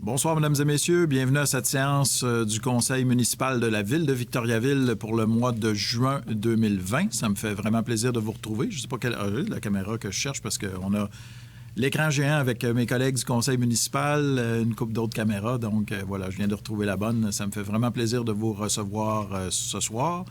Bonsoir, mesdames et messieurs. Bienvenue à cette séance du Conseil municipal de la Ville de Victoriaville pour le mois de juin 2020. Ça me fait vraiment plaisir de vous retrouver. Je ne sais pas quelle la caméra que je cherche parce qu'on a l'écran géant avec mes collègues du Conseil municipal, une couple d'autres caméras. Donc voilà, je viens de retrouver la bonne. Ça me fait vraiment plaisir de vous recevoir ce soir.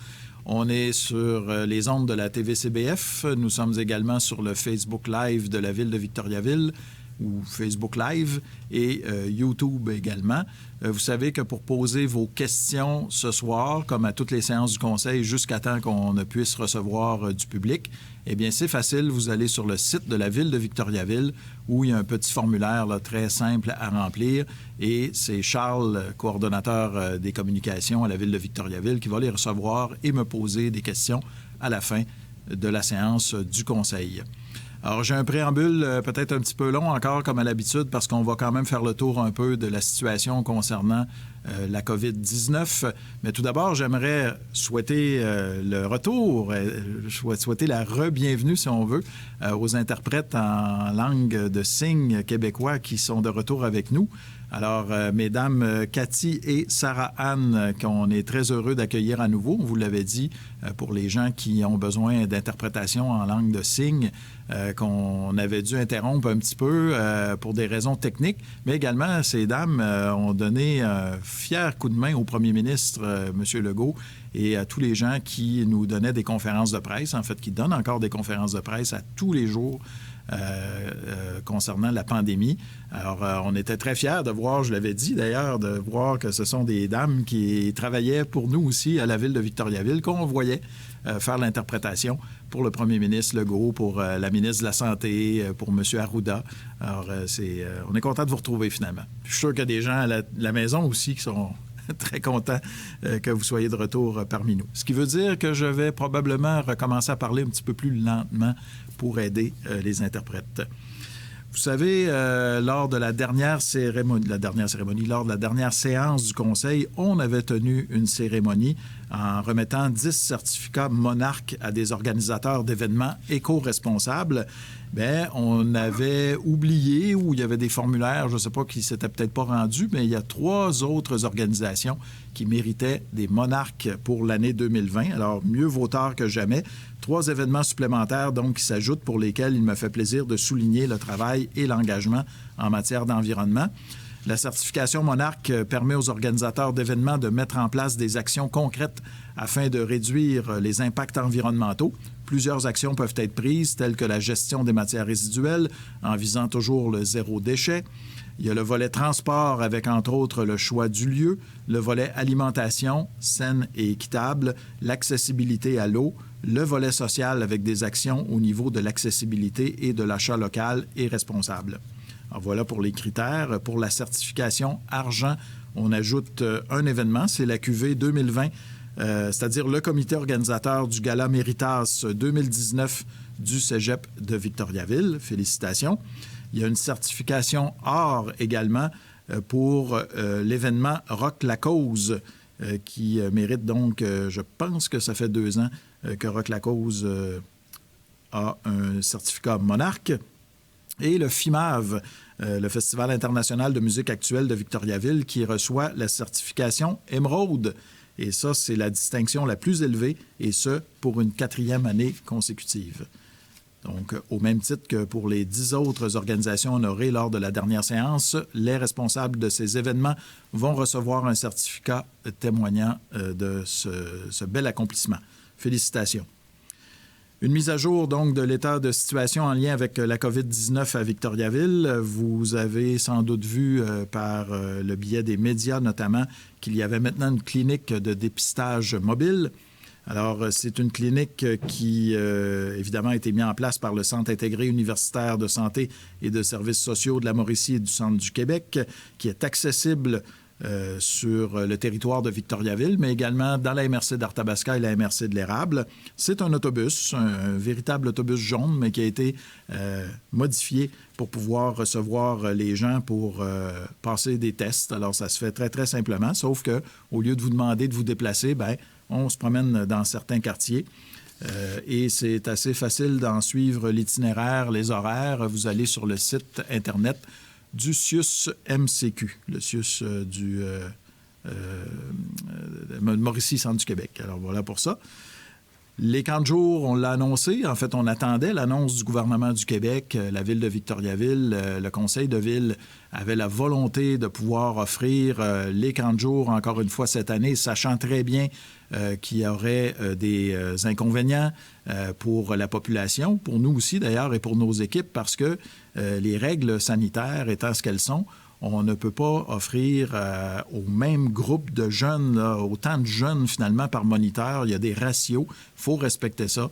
On est sur les ondes de la TVCBF. Nous sommes également sur le Facebook Live de la Ville de Victoriaville, ou Facebook Live et YouTube également. Vous savez que pour poser vos questions ce soir, comme à toutes les séances du Conseil, jusqu'à temps qu'on ne puisse recevoir du public, eh bien, c'est facile. Vous allez sur le site de la Ville de Victoriaville où il y a un petit formulaire là, très simple à remplir et c'est Charles, coordonnateur des communications à la Ville de Victoriaville, qui va les recevoir et me poser des questions à la fin de la séance du Conseil. Alors, j'ai un préambule peut-être un petit peu long encore, comme à l'habitude, parce qu'on va quand même faire le tour un peu de la situation concernant la COVID-19. Mais tout d'abord, j'aimerais souhaiter le retour, souhaiter la re-bienvenue, si on veut, aux interprètes en langue de signes québécois qui sont de retour avec nous. Alors, mesdames Cathy et Sarah-Anne, qu'on est très heureux d'accueillir à nouveau, on vous l'avait dit, pour les gens qui ont besoin d'interprétation en langue de signes, qu'on avait dû interrompre un petit peu pour des raisons techniques, mais également, ces dames ont donné un fier coup de main au premier ministre, M. Legault, et à tous les gens qui nous donnaient des conférences de presse, en fait, qui donnent encore des conférences de presse à tous les jours concernant la pandémie. Alors, on était très fiers de voir, je l'avais dit d'ailleurs, de voir que ce sont des dames qui travaillaient pour nous aussi à la Ville de Victoriaville, qu'on voyait faire l'interprétation pour le premier ministre Legault, pour la ministre de la Santé, pour M. Arruda. Alors, on est content de vous retrouver finalement. Je suis sûr qu'il y a des gens à la maison aussi qui sont très contents que vous soyez de retour parmi nous. Ce qui veut dire que je vais probablement recommencer à parler un petit peu plus lentement pour aider les interprètes. Vous savez, lors de la dernière séance du Conseil, on avait tenu une cérémonie en remettant 10 certificats monarques à des organisateurs d'événements éco-responsables. Bien, on avait oublié, ou il y avait des formulaires, je ne sais pas, qui ne s'étaient peut-être pas rendus, mais il y a 3 autres organisations qui méritaient des monarques pour l'année 2020. Alors, mieux vaut tard que jamais. 3 événements supplémentaires, donc, qui s'ajoutent, pour lesquels il me fait plaisir de souligner le travail et l'engagement en matière d'environnement. La certification Monarque permet aux organisateurs d'événements de mettre en place des actions concrètes afin de réduire les impacts environnementaux. Plusieurs actions peuvent être prises, telles que la gestion des matières résiduelles, en visant toujours le zéro déchet. Il y a le volet transport avec, entre autres, le choix du lieu, le volet alimentation, saine et équitable, l'accessibilité à l'eau, le volet social avec des actions au niveau de l'accessibilité et de l'achat local et responsable. Alors voilà pour les critères. Pour la certification argent, on ajoute un événement, c'est la QV 2020, c'est-à-dire le comité organisateur du Gala Méritas 2019 du Cégep de Victoriaville. Félicitations. Il y a une certification or également pour l'événement Rock la cause qui mérite donc, je pense que ça fait 2 ans que Rock la cause a un certificat monarque. Et le FIMAV, le Festival international de musique actuelle de Victoriaville, qui reçoit la certification Émeraude. Et ça, c'est la distinction la plus élevée, et ce, pour une 4e année consécutive. Donc, au même titre que pour les 10 autres organisations honorées lors de la dernière séance, les responsables de ces événements vont recevoir un certificat témoignant de ce bel accomplissement. Félicitations. Une mise à jour donc de l'état de situation en lien avec la COVID-19 à Victoriaville. Vous avez sans doute vu par le biais des médias notamment qu'il y avait maintenant une clinique de dépistage mobile. Alors, c'est une clinique qui, évidemment, a été mise en place par le Centre intégré universitaire de santé et de services sociaux de la Mauricie et du Centre du Québec, qui est accessible sur le territoire de Victoriaville, mais également dans la MRC d'Arthabasca et la MRC de l'Érable. C'est un autobus, un véritable autobus jaune, mais qui a été modifié pour pouvoir recevoir les gens pour passer des tests. Alors, ça se fait très, très simplement, sauf qu'au lieu de vous demander de vous déplacer, bien, on se promène dans certains quartiers. Et c'est assez facile d'en suivre l'itinéraire, les horaires. Vous allez sur le site Internet du CIUS MCQ, le CIUS du Mauricie, Centre du Québec. Alors voilà pour ça. Les camps de jour, on l'a annoncé. En fait, on attendait l'annonce du gouvernement du Québec. La ville de Victoriaville, le conseil de ville avait la volonté de pouvoir offrir les camps de jour, encore une fois, cette année, sachant très bien qu'il y aurait des inconvénients pour la population, pour nous aussi d'ailleurs et pour nos équipes, parce que les règles sanitaires étant ce qu'elles sont, on ne peut pas offrir au même groupe de jeunes, là, autant de jeunes finalement par moniteur. Il y a des ratios. Il faut respecter ça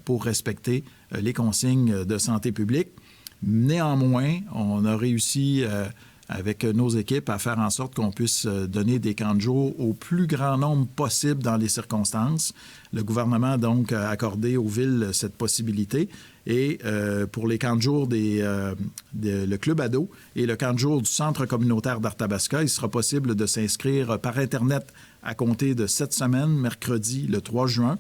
pour respecter les consignes de santé publique. Néanmoins, on a réussi avec nos équipes à faire en sorte qu'on puisse donner des camps de jour au plus grand nombre possible dans les circonstances. Le gouvernement, donc, a accordé aux villes cette possibilité. Et pour les camps de jour le Club ado et le camp de jour du Centre communautaire d'Arthabasca, il sera possible de s'inscrire par Internet à compter de cette semaine, mercredi le 3 juin,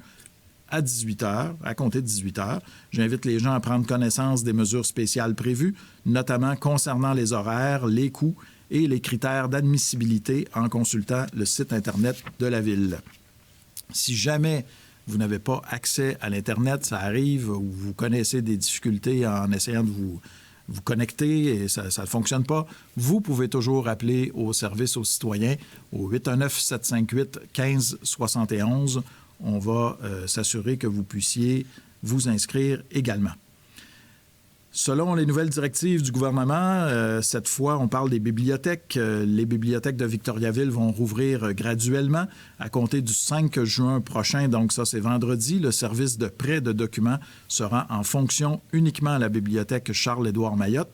à 18h, à compter de 18h. J'invite les gens à prendre connaissance des mesures spéciales prévues, notamment concernant les horaires, les coûts et les critères d'admissibilité en consultant le site Internet de la Ville. Si jamais vous n'avez pas accès à l'Internet, ça arrive, ou vous connaissez des difficultés en essayant de vous connecter et ça ne fonctionne pas, vous pouvez toujours appeler au service aux citoyens au 819-758-1571. On va s'assurer que vous puissiez vous inscrire également. Selon les nouvelles directives du gouvernement, cette fois, on parle des bibliothèques. Les bibliothèques de Victoriaville vont rouvrir graduellement à compter du 5 juin prochain. Donc ça, c'est vendredi. Le service de prêt de documents sera en fonction uniquement à la bibliothèque Charles-Édouard Mayotte.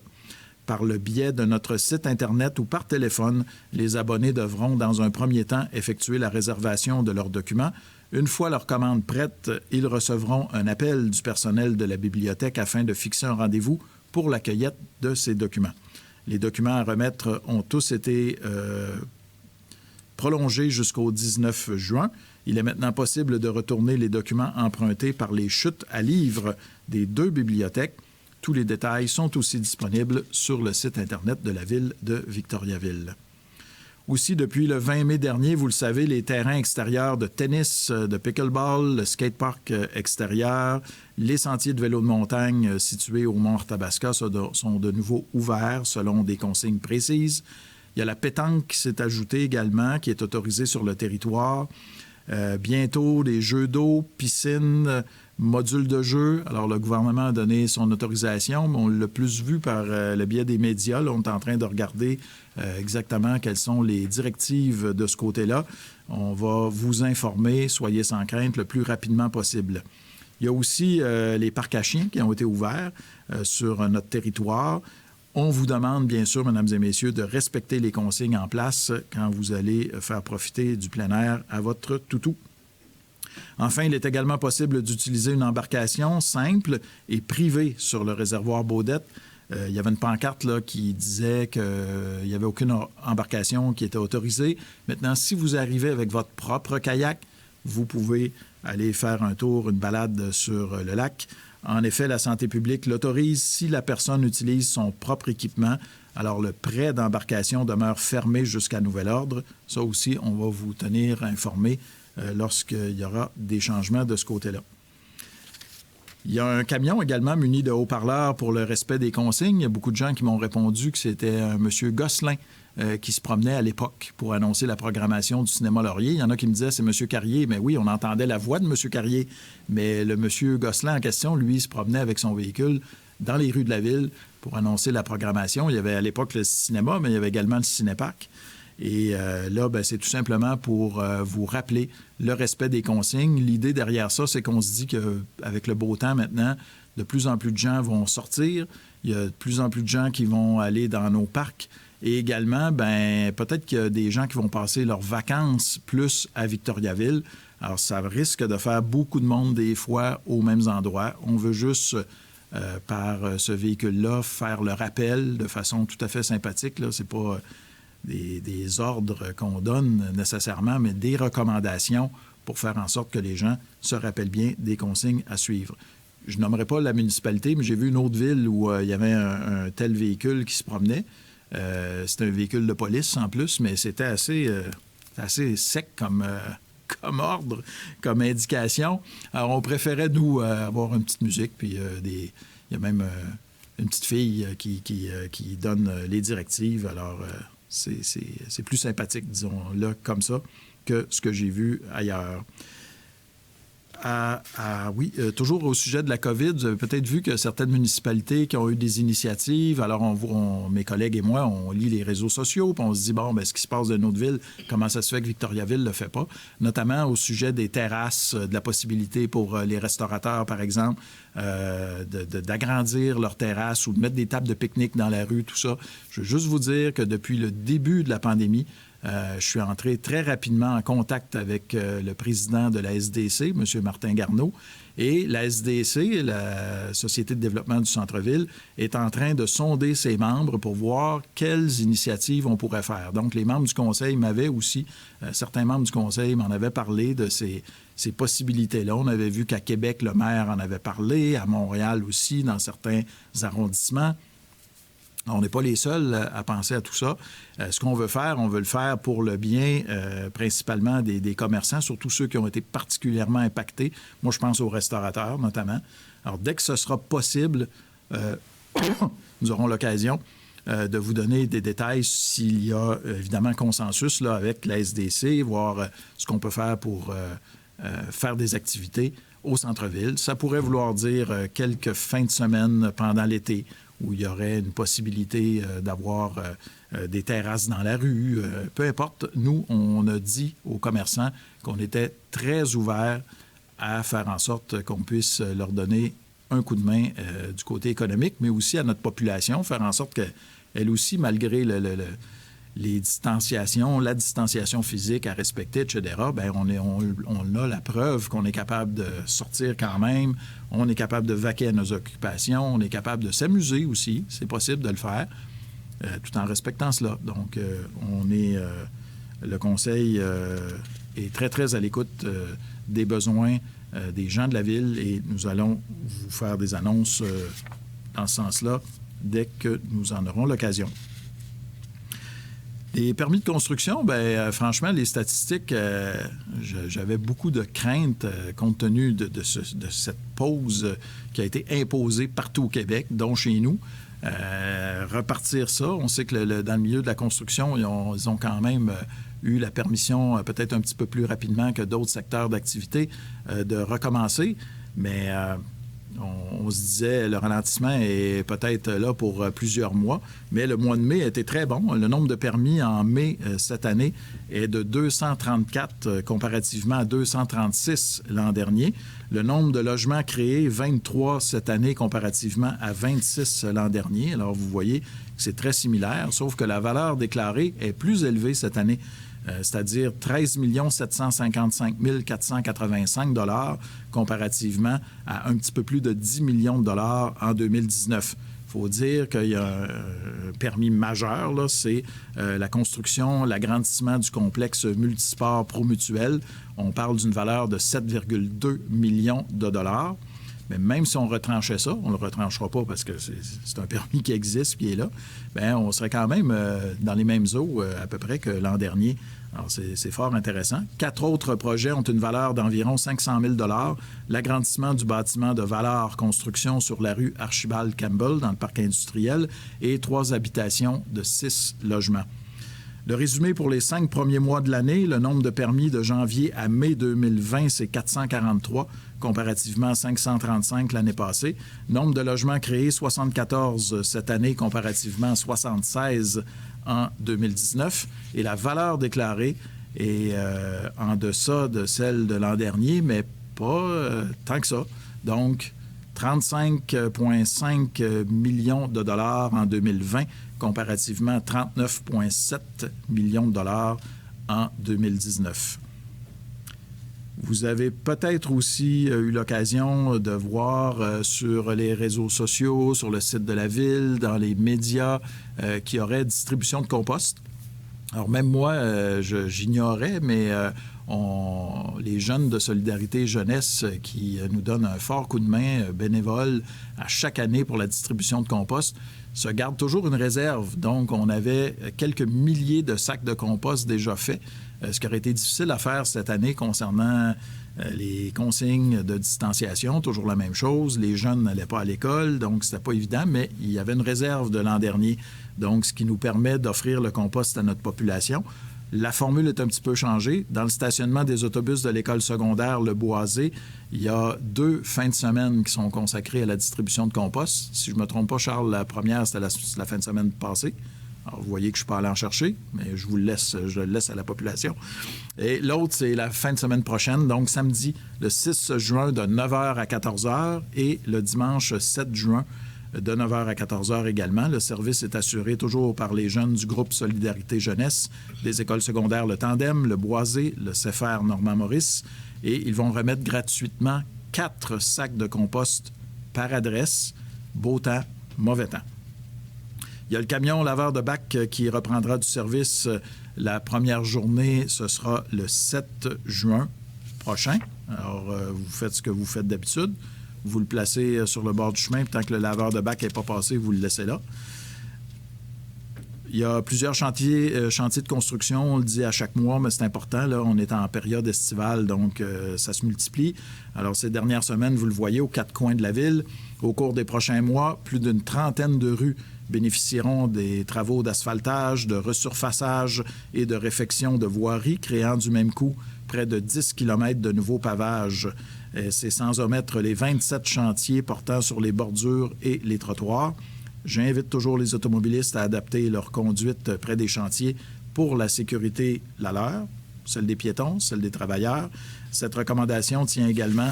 Par le biais de notre site Internet ou par téléphone, les abonnés devront, dans un premier temps, effectuer la réservation de leurs documents. Une fois leur commande prête, ils recevront un appel du personnel de la bibliothèque afin de fixer un rendez-vous pour la cueillette de ces documents. Les documents à remettre ont tous été prolongés jusqu'au 19 juin. Il est maintenant possible de retourner les documents empruntés par les chutes à livres des 2 bibliothèques. Tous les détails sont aussi disponibles sur le site Internet de la ville de Victoriaville. Aussi, depuis le 20 mai dernier, vous le savez, les terrains extérieurs de tennis, de pickleball, le skatepark extérieur, les sentiers de vélo de montagne situés au Mont Arthabasca sont de nouveau ouverts selon des consignes précises. Il y a la pétanque qui s'est ajoutée également, qui est autorisée sur le territoire. Bientôt, des jeux d'eau, piscines, modules de jeu. Alors, le gouvernement a donné son autorisation, mais on l'a plus vu par le biais des médias. Là, on est en train de regarder exactement quelles sont les directives de ce côté-là. On va vous informer, soyez sans crainte, le plus rapidement possible. Il y a aussi les parcs à chiens qui ont été ouverts sur notre territoire. On vous demande, bien sûr, mesdames et messieurs, de respecter les consignes en place quand vous allez faire profiter du plein air à votre toutou. Enfin, il est également possible d'utiliser une embarcation simple et privée sur le réservoir Baudette. Il y avait une pancarte là, qui disait qu'il n'y avait aucune embarcation qui était autorisée. Maintenant, si vous arrivez avec votre propre kayak, vous pouvez aller faire un tour, une balade sur le lac. En effet, la santé publique l'autorise si la personne utilise son propre équipement. Alors, le prêt d'embarcation demeure fermé jusqu'à nouvel ordre. Ça aussi, on va vous tenir informé lorsqu'il y aura des changements de ce côté-là. Il y a un camion également muni de haut-parleurs pour le respect des consignes. Il y a beaucoup de gens qui m'ont répondu que c'était M. Gosselin qui se promenait à l'époque pour annoncer la programmation du cinéma Laurier. Il y en a qui me disaient c'est M. Carrier. Mais oui, on entendait la voix de M. Carrier. Mais le M. Gosselin en question, lui, se promenait avec son véhicule dans les rues de la ville pour annoncer la programmation. Il y avait à l'époque le cinéma, mais il y avait également le cinéparc. Et là, c'est tout simplement pour vous rappeler le respect des consignes. L'idée derrière ça, c'est qu'on se dit qu'avec le beau temps maintenant, de plus en plus de gens vont sortir. Il y a de plus en plus de gens qui vont aller dans nos parcs. Et également, peut-être qu'il y a des gens qui vont passer leurs vacances plus à Victoriaville. Alors, ça risque de faire beaucoup de monde des fois aux mêmes endroits. On veut juste, par ce véhicule-là, faire le rappel de façon tout à fait sympathique. Là, c'est pas des ordres qu'on donne nécessairement, mais des recommandations pour faire en sorte que les gens se rappellent bien des consignes à suivre. Je nommerai pas la municipalité, mais j'ai vu une autre ville où il y avait un tel véhicule qui se promenait. C'était un véhicule de police en plus, mais c'était assez sec comme ordre, comme indication. Alors, on préférait, nous, avoir une petite musique, puis il y a même une petite fille qui donne les directives. Alors, c'est plus sympathique, disons-le, comme ça, que ce que j'ai vu ailleurs. Oui, toujours au sujet de la COVID, vous avez peut-être vu que certaines municipalités qui ont eu des initiatives, alors mes collègues et moi, on lit les réseaux sociaux, puis on se dit, bon, ce qui se passe dans notre ville, comment ça se fait que Victoriaville ne le fait pas? Notamment au sujet des terrasses, de la possibilité pour les restaurateurs, par exemple, d'agrandir leurs terrasses ou de mettre des tables de pique-nique dans la rue, tout ça. Je veux juste vous dire que depuis le début de la pandémie, je suis entré très rapidement en contact avec le président de la SDC, M. Martin Garneau, et la SDC, la Société de développement du centre-ville, est en train de sonder ses membres pour voir quelles initiatives on pourrait faire. Donc, les membres du conseil m'avaient aussi, certains membres du conseil m'en avaient parlé de ces possibilités-là. On avait vu qu'à Québec, le maire en avait parlé, à Montréal aussi, dans certains arrondissements. On n'est pas les seuls à penser à tout ça. Ce qu'on veut faire, on veut le faire pour le bien principalement des commerçants, surtout ceux qui ont été particulièrement impactés. Moi, je pense aux restaurateurs notamment. Alors, dès que ce sera possible, nous aurons l'occasion de vous donner des détails s'il y a évidemment consensus là, avec la SDC, voir ce qu'on peut faire pour faire des activités au centre-ville. Ça pourrait vouloir dire quelques fins de semaine pendant l'été, où il y aurait une possibilité d'avoir des terrasses dans la rue. Peu importe, nous, on a dit aux commerçants qu'on était très ouverts à faire en sorte qu'on puisse leur donner un coup de main du côté économique, mais aussi à notre population, faire en sorte qu'elle aussi, malgré les distanciations, la distanciation physique à respecter, etc., bien, on a la preuve qu'on est capable de sortir quand même, on est capable de vaquer à nos occupations, on est capable de s'amuser aussi, c'est possible de le faire, tout en respectant cela. Donc, le Conseil est très, très à l'écoute des besoins des gens de la Ville et nous allons vous faire des annonces dans ce sens-là dès que nous en aurons l'occasion. Les permis de construction, bien, franchement, les statistiques, j'avais beaucoup de craintes compte tenu de cette pause qui a été imposée partout au Québec, dont chez nous. Repartir ça, on sait que dans le milieu de la construction, ils ont quand même eu la permission, peut-être un petit peu plus rapidement que d'autres secteurs d'activité, de recommencer, mais on se disait, le ralentissement est peut-être là pour plusieurs mois, mais le mois de mai a été très bon. Le nombre de permis en mai cette année est de 234 comparativement à 236 l'an dernier. Le nombre de logements créés, 23 cette année comparativement à 26 l'an dernier. Alors, vous voyez que c'est très similaire, sauf que la valeur déclarée est plus élevée cette année. C'est-à-dire 13 755 485 $ comparativement à un petit peu plus de 10 millions de dollars en 2019. Il faut dire qu'il y a un permis majeur, là, c'est la construction, l'agrandissement du complexe multisport Promutuel. On parle d'une valeur de 7,2 millions de dollars. Mais même si on retranchait ça, on ne le retranchera pas parce que c'est un permis qui existe, qui est là, bien, on serait quand même dans les mêmes eaux à peu près que l'an dernier. Alors, c'est fort intéressant. 4 autres projets ont une valeur d'environ 500 000 $. L'agrandissement du bâtiment de Valard Construction sur la rue Archibald-Campbell dans le parc industriel et 3 habitations de 6 logements. Le résumé pour les 5 premiers mois de l'année, le nombre de permis de janvier à mai 2020, c'est 443, comparativement à 535 l'année passée. Nombre de logements créés, 74 cette année, comparativement à 76 en 2019. Et la valeur déclarée est en deçà de celle de l'an dernier, mais pas tant que ça. Donc, 35,5 millions de dollars en 2020, comparativement à 39,7 millions de dollars en 2019. Vous avez peut-être aussi eu l'occasion de voir sur les réseaux sociaux, sur le site de la Ville, dans les médias, qu'il y aurait distribution de compost. Alors même moi, j'ignorais, mais les jeunes de Solidarité Jeunesse qui nous donnent un fort coup de main bénévole à chaque année pour la distribution de compost se gardent toujours une réserve. Donc, on avait quelques milliers de sacs de compost déjà faits, ce qui aurait été difficile à faire cette année concernant les consignes de distanciation, toujours la même chose. Les jeunes n'allaient pas à l'école, donc c'était pas évident, mais il y avait une réserve de l'an dernier, donc ce qui nous permet d'offrir le compost à notre population. La formule est un petit peu changée. Dans le stationnement des autobus de l'école secondaire Le Boisé, il y a 2 fins de semaine qui sont consacrées à la distribution de compost. Si je ne me trompe pas, Charles, la première, c'était la fin de semaine passée. Alors, vous voyez que je ne suis pas allé en chercher, mais je le laisse à la population. Et l'autre, c'est la fin de semaine prochaine, donc samedi, le 6 juin, de 9h à 14h, et le dimanche 7 juin, de 9h à 14h également. Le service est assuré toujours par les jeunes du groupe Solidarité Jeunesse, des écoles secondaires Le Tandem, Le Boisé, le CFR Normand-Maurice, et ils vont remettre gratuitement 4 sacs de compost par adresse, beau temps, mauvais temps. Il y a le camion laveur de bac qui reprendra du service la première journée, ce sera le 7 juin prochain. Alors, vous faites ce que vous faites d'habitude. Vous le placez sur le bord du chemin, puis tant que le laveur de bac n'est pas passé, vous le laissez là. Il y a plusieurs chantiers de construction, on le dit à chaque mois, mais c'est important. Là, on est en période estivale, donc ça se multiplie. Alors, ces dernières semaines, vous le voyez, aux 4 coins de la ville. Au cours des prochains mois, plus d'une trentaine de rues bénéficieront des travaux d'asphaltage, de resurfaçage et de réfection de voiries, créant du même coup près de 10 km de nouveaux pavages. C'est sans omettre les 27 chantiers portant sur les bordures et les trottoirs. J'invite toujours les automobilistes à adapter leur conduite près des chantiers pour la sécurité, la leur, celle des piétons, celle des travailleurs. Cette recommandation tient également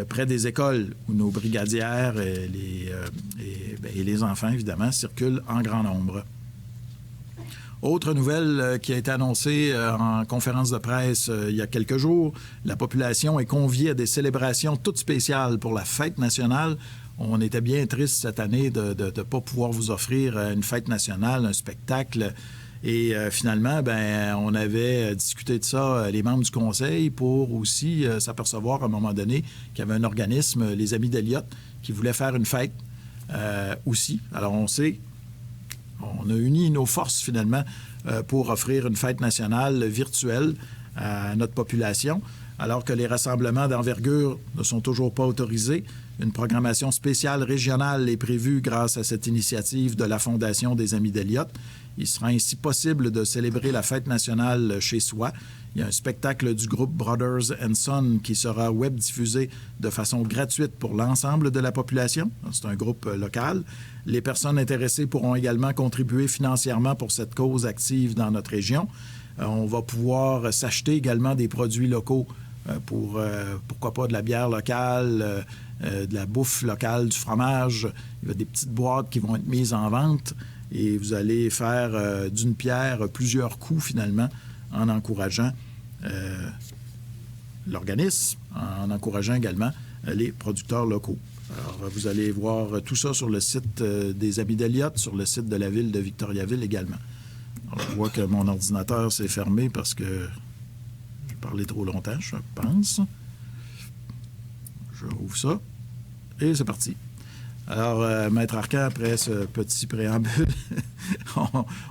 près des écoles où nos brigadières et les enfants, évidemment, circulent en grand nombre. Autre nouvelle qui a été annoncée en conférence de presse il y a quelques jours, la population est conviée à des célébrations toutes spéciales pour la fête nationale. On était bien triste cette année de ne pas pouvoir vous offrir une fête nationale, un spectacle. Et finalement, on avait discuté de ça, les membres du conseil, pour aussi s'apercevoir à un moment donné qu'il y avait un organisme, les Amis d'Eliott, qui voulait faire une fête aussi. Alors on a uni nos forces finalement pour offrir une fête nationale virtuelle à notre population, alors que les rassemblements d'envergure ne sont toujours pas autorisés. Une programmation spéciale régionale est prévue grâce à cette initiative de la Fondation des Amis d'Eliott. Il sera ainsi possible de célébrer la fête nationale chez soi. Il y a un spectacle du groupe Brothers & Sons qui sera web-diffusé de façon gratuite pour l'ensemble de la population. C'est un groupe local. Les personnes intéressées pourront également contribuer financièrement pour cette cause active dans notre région. On va pouvoir s'acheter également des produits locaux pour, pourquoi pas, de la bière locale, de la bouffe locale, du fromage. Il y a des petites boîtes qui vont être mises en vente et vous allez faire d'une pierre plusieurs coups finalement en encourageant l'organisme, en encourageant également les producteurs locaux. Alors, vous allez voir tout ça sur le site des Amis d'Eliott, sur le site de la ville de Victoriaville également. Alors, je vois que mon ordinateur s'est fermé parce que j'ai parlé trop longtemps, je pense. Je rouvre ça et c'est parti. Alors, Maître Arcan, après ce petit préambule,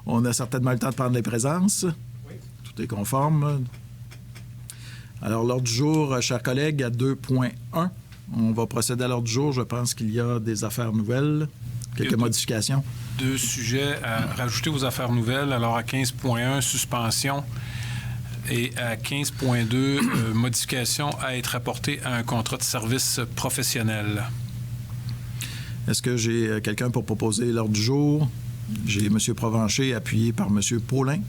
on a certainement le temps de prendre les présences. Oui. Tout est conforme. Alors, l'ordre du jour, chers collègues, à 2.1, on va procéder à l'ordre du jour. Je pense qu'il y a des affaires nouvelles, quelques modifications. 2 sujets à rajouter aux affaires nouvelles. Alors, à 15.1, suspension. Et à 15.2, modification à être apportée à un contrat de service professionnel. Est-ce que j'ai quelqu'un pour proposer l'ordre du jour? J'ai M. Provencher, appuyé par M. Paulin.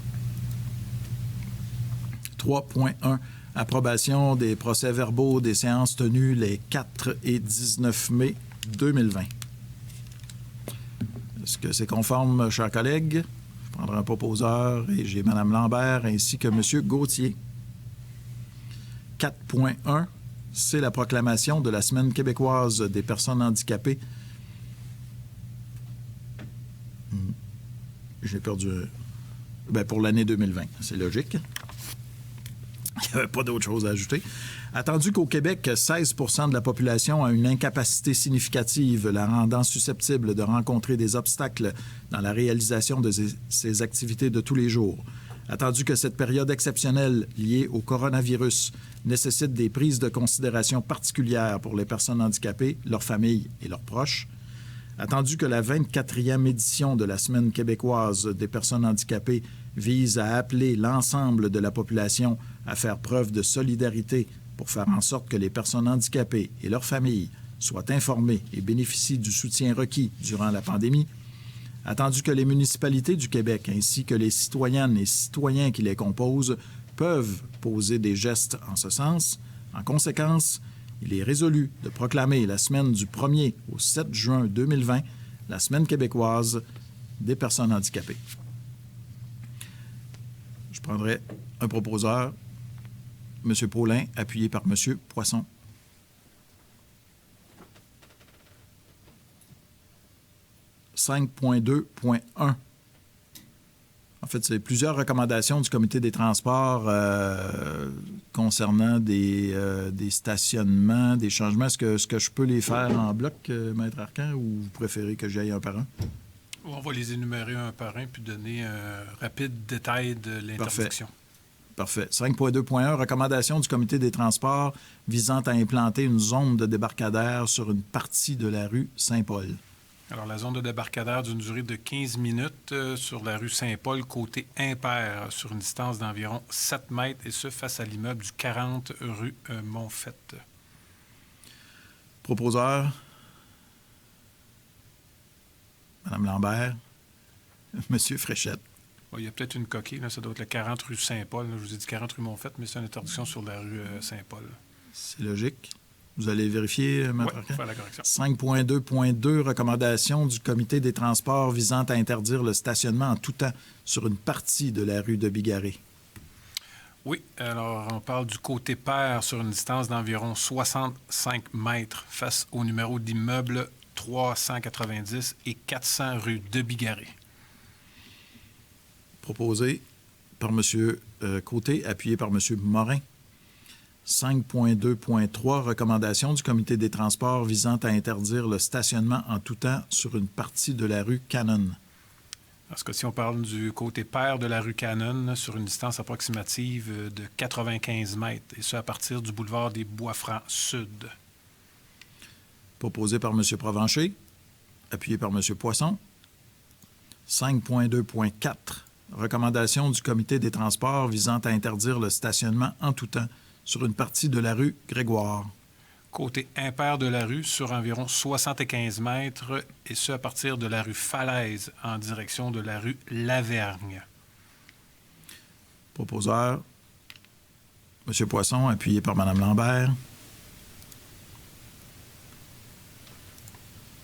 3.1, approbation des procès-verbaux des séances tenues les 4 et 19 mai 2020. Est-ce que c'est conforme, chers collègues? Je prendrai un proposeur et j'ai Mme Lambert ainsi que M. Gauthier. 4.1, c'est la proclamation de la Semaine québécoise des personnes handicapées. J'ai perdu... pour l'année 2020, c'est logique. qu'il n'y avait pas d'autre chose à ajouter. Attendu qu'au Québec, 16 % de la population a une incapacité significative la rendant susceptible de rencontrer des obstacles dans la réalisation de ses activités de tous les jours. Attendu que cette période exceptionnelle liée au coronavirus nécessite des prises de considération particulières pour les personnes handicapées, leurs familles et leurs proches. Attendu que la 24e édition de la Semaine québécoise des personnes handicapées vise à appeler l'ensemble de la population à faire preuve de solidarité pour faire en sorte que les personnes handicapées et leurs familles soient informées et bénéficient du soutien requis durant la pandémie. Attendu que les municipalités du Québec ainsi que les citoyennes et citoyens qui les composent peuvent poser des gestes en ce sens, en conséquence, il est résolu de proclamer la semaine du 1er au 7 juin 2020 la Semaine québécoise des personnes handicapées. Je prendrai un proposeur, M. Paulin, appuyé par M. Poisson. « 5.2.1 ». En fait, c'est plusieurs recommandations du Comité des transports concernant des stationnements, des changements. Est-ce que je peux les faire en bloc, Maître Arcan, ou vous préférez que j'aille un par un? On va les énumérer un par un puis donner un rapide détail de l'interdiction. Parfait. 5.2.1, recommandation du Comité des transports visant à implanter une zone de débarcadère sur une partie de la rue Saint-Paul. Alors, la zone de débarcadère d'une durée de 15 minutes sur la rue Saint-Paul, côté impair, sur une distance d'environ 7 mètres, et ce, face à l'immeuble du 40 rue Montfaite. Proposeur, Mme Lambert, M. Fréchette. Bon, il y a peut-être une coquille, là, ça doit être le 40 rue Saint-Paul. Là, je vous ai dit 40 rue Montfaite, mais c'est une interdiction sur la rue Saint-Paul. C'est logique. Vous allez vérifier, M. Arcan? Oui, faire la correction. 5.2.2, recommandation du Comité des transports visant à interdire le stationnement en tout temps sur une partie de la rue de Bigarré. Oui, alors on parle du côté pair sur une distance d'environ 65 mètres face au numéro d'immeuble 390 et 400 rue de Bigarré. Proposé par M. Côté, appuyé par M. Morin. 5.2.3, recommandation du Comité des transports visant à interdire le stationnement en tout temps sur une partie de la rue Cannon. Parce que si on parle du côté pair de la rue Cannon, sur une distance approximative de 95 mètres, et ce à partir du boulevard des Bois-Francs Sud. Proposé par M. Provencher, appuyé par M. Poisson. 5.2.4, recommandation du Comité des transports visant à interdire le stationnement en tout temps sur une partie de la rue Grégoire. Côté impair de la rue, sur environ 75 mètres, et ce à partir de la rue Falaise, en direction de la rue Lavergne. Proposeur, M. Poisson, appuyé par Mme Lambert.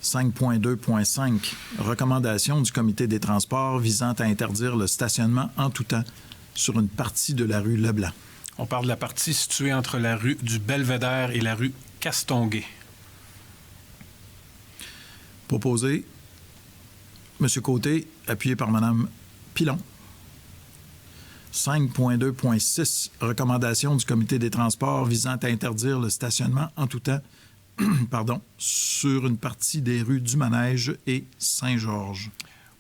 5.2.5, recommandation du Comité des transports visant à interdire le stationnement en tout temps sur une partie de la rue Leblanc. On parle de la partie située entre la rue du Belvédère et la rue Castonguay. Proposé, M. Côté, appuyé par Mme Pilon. 5.2.6, recommandation du Comité des transports visant à interdire le stationnement en tout temps sur une partie des rues du Manège et Saint-Georges.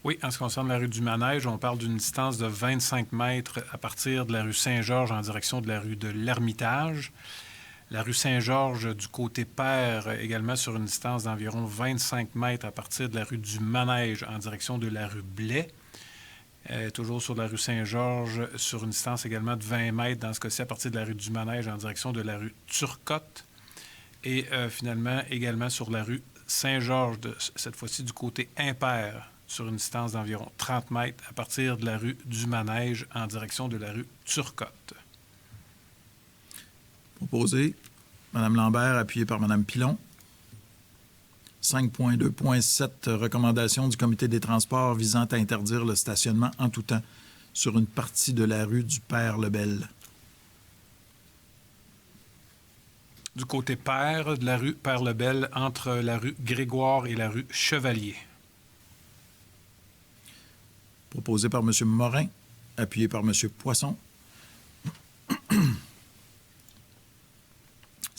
Oui, en ce qui concerne la rue du Manège, on parle d'une distance de 25 mètres à partir de la rue Saint-Georges en direction de la rue de l'Ermitage. La rue Saint-Georges du côté pair également sur une distance d'environ 25 mètres à partir de la rue du Manège en direction de la rue Blais. Toujours sur la rue Saint-Georges sur une distance également de 20 mètres, dans ce cas-ci à partir de la rue du Manège en direction de la rue Turcotte. Et finalement également sur la rue Saint-Georges, cette fois-ci du côté impair, sur une distance d'environ 30 mètres à partir de la rue du Manège en direction de la rue Turcotte. Proposé, Mme Lambert, appuyé par Mme Pilon. 5.2.7, recommandation du Comité des transports visant à interdire le stationnement en tout temps sur une partie de la rue du Père-Lebel. Du côté pair de la rue Père-Lebel, entre la rue Grégoire et la rue Chevalier. Proposé par M. Morin, appuyé par M. Poisson.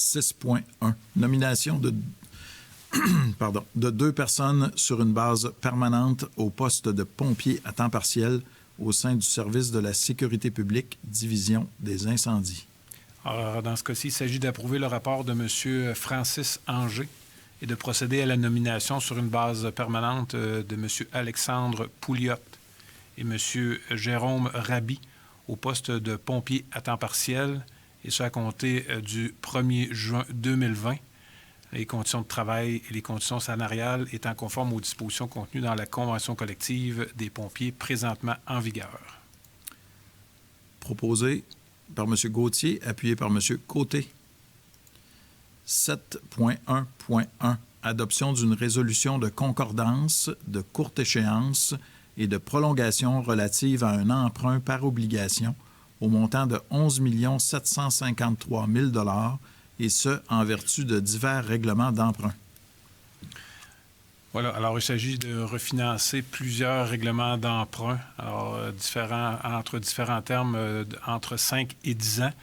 6.1. Nomination de, de 2 personnes sur une base permanente au poste de pompier à temps partiel au sein du service de la sécurité publique, division des incendies. Alors, dans ce cas-ci, il s'agit d'approuver le rapport de M. Francis Anger et de procéder à la nomination sur une base permanente de M. Alexandre Pouliot et M. Jérôme Raby au poste de pompier à temps partiel, et ce à compter du 1er juin 2020. Les conditions de travail et les conditions salariales étant conformes aux dispositions contenues dans la Convention collective des pompiers présentement en vigueur. Proposé par M. Gauthier, appuyé par M. Côté. 7.1.1. Adoption d'une résolution de concordance de courte échéance et de prolongation relative à un emprunt par obligation au montant de 11 753 000 $, et ce, en vertu de divers règlements d'emprunt. Voilà. Alors, il s'agit de refinancer plusieurs règlements d'emprunt, alors entre différents termes, entre 5 et 10 ans.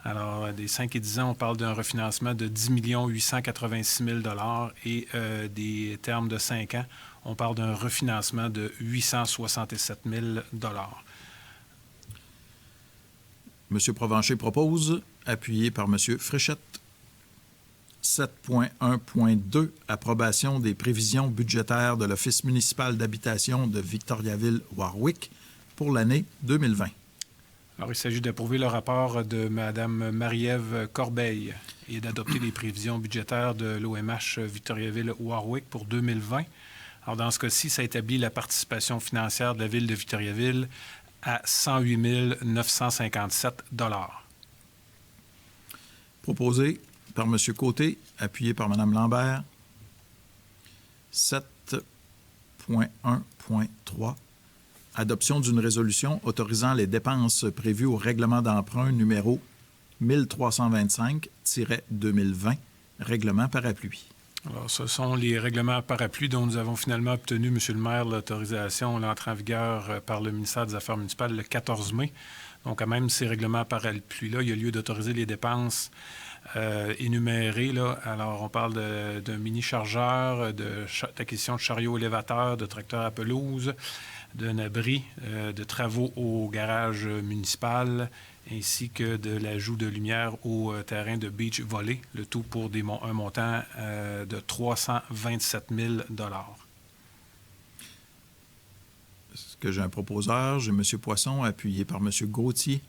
Alors, des 5 et 10 ans, on parle d'un refinancement de 10 886 000 $ et des termes de 5 ans, on parle d'un refinancement de 867 000 $. M. Provencher propose, appuyé par M. Fréchette. 7.1.2. Approbation des prévisions budgétaires de l'Office municipal d'habitation de Victoriaville-Warwick pour l'année 2020. Alors, il s'agit d'approuver le rapport de Mme Marie-Ève Corbeil et d'adopter les prévisions budgétaires de l'OMH Victoriaville-Warwick pour 2020. Alors, dans ce cas-ci, ça établit la participation financière de la Ville de Victoriaville à 108 957 $. Proposé par M. Côté, appuyé par Mme Lambert. 7.1.3. Adoption d'une résolution autorisant les dépenses prévues au règlement d'emprunt numéro 1325-2020, règlement parapluie. Alors, ce sont les règlements parapluies dont nous avons finalement obtenu, M. le maire, l'autorisation, l'entrée en vigueur par le ministère des Affaires municipales le 14 mai. Donc, à même ces règlements parapluies-là, il y a lieu d'autoriser les dépenses énumérées. Là. Alors, on parle d'un mini-chargeur, d'acquisition de chariots élévateurs, de tracteurs à pelouse, d'un abri, de travaux au garage municipal, ainsi que de l'ajout de lumière au terrain de beach volley, le tout pour un montant de 327 000 $. Est-ce que j'ai un proposeur? J'ai M. Poisson, appuyé par M. Gauthier.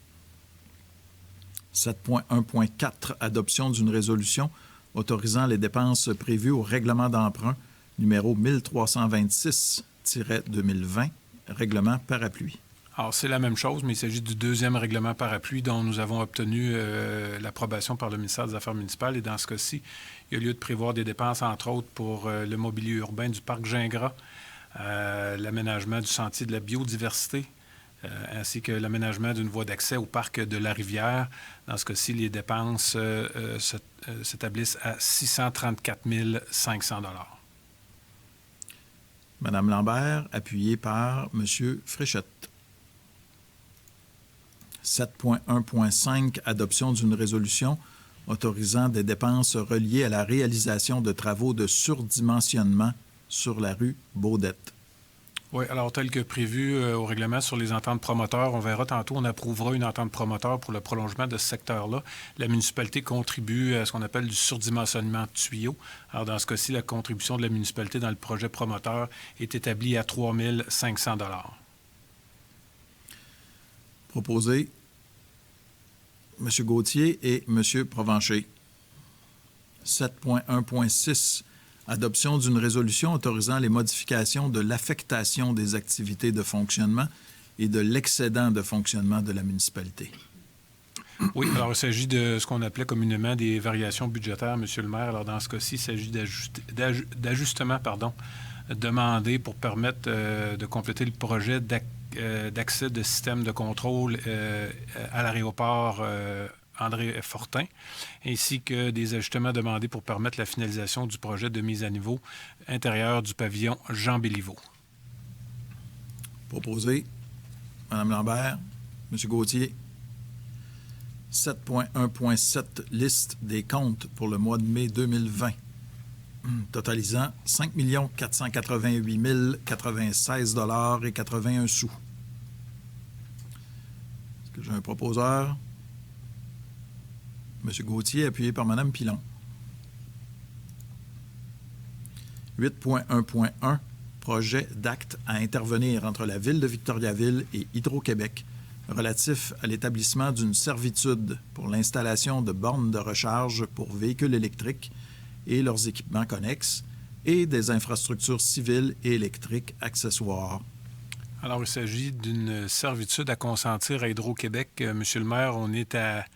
7.1.4. Adoption d'une résolution autorisant les dépenses prévues au règlement d'emprunt numéro 1326-2020, règlement parapluie. Alors, c'est la même chose, mais il s'agit du deuxième règlement parapluie dont nous avons obtenu l'approbation par le ministère des Affaires municipales. Et dans ce cas-ci, il y a lieu de prévoir des dépenses, entre autres, pour le mobilier urbain du parc Gingras, l'aménagement du sentier de la biodiversité, ainsi que l'aménagement d'une voie d'accès au parc de la Rivière. Dans ce cas-ci, les dépenses s'établissent à 634 500 $. Mme Lambert, appuyée par M. Fréchette. 7.1.5. Adoption d'une résolution autorisant des dépenses reliées à la réalisation de travaux de surdimensionnement sur la rue Baudette. Oui, alors tel que prévu au règlement sur les ententes promoteurs, on verra tantôt, on approuvera une entente promoteur pour le prolongement de ce secteur-là. La municipalité contribue à ce qu'on appelle du surdimensionnement de tuyaux. Alors dans ce cas-ci, la contribution de la municipalité dans le projet promoteur est établie à 3 500 $. Proposé M. Gauthier et M. Provencher. 7.1.6. Adoption d'une résolution autorisant les modifications de l'affectation des activités de fonctionnement et de l'excédent de fonctionnement de la municipalité. Oui, alors il s'agit de ce qu'on appelait communément des variations budgétaires, M. le maire. Alors dans ce cas-ci, il s'agit d'ajustements demandés pour permettre de compléter le projet d'accès de système de contrôle à l'aéroport André Fortin, ainsi que des ajustements demandés pour permettre la finalisation du projet de mise à niveau intérieur du pavillon Jean Béliveau. Proposé, Mme Lambert, M. Gauthier. 7.1.7 liste des comptes pour le mois de mai 2020, totalisant 5 488 096 $ et 81 sous. Est-ce que j'ai un proposeur? M. Gauthier, appuyé par Mme Pilon. 8.1.1 projet d'acte à intervenir entre la Ville de Victoriaville et Hydro-Québec relatif à l'établissement d'une servitude pour l'installation de bornes de recharge pour véhicules électriques et leurs équipements connexes et des infrastructures civiles et électriques accessoires. Alors, il s'agit d'une servitude à consentir à Hydro-Québec. Monsieur le maire, on est à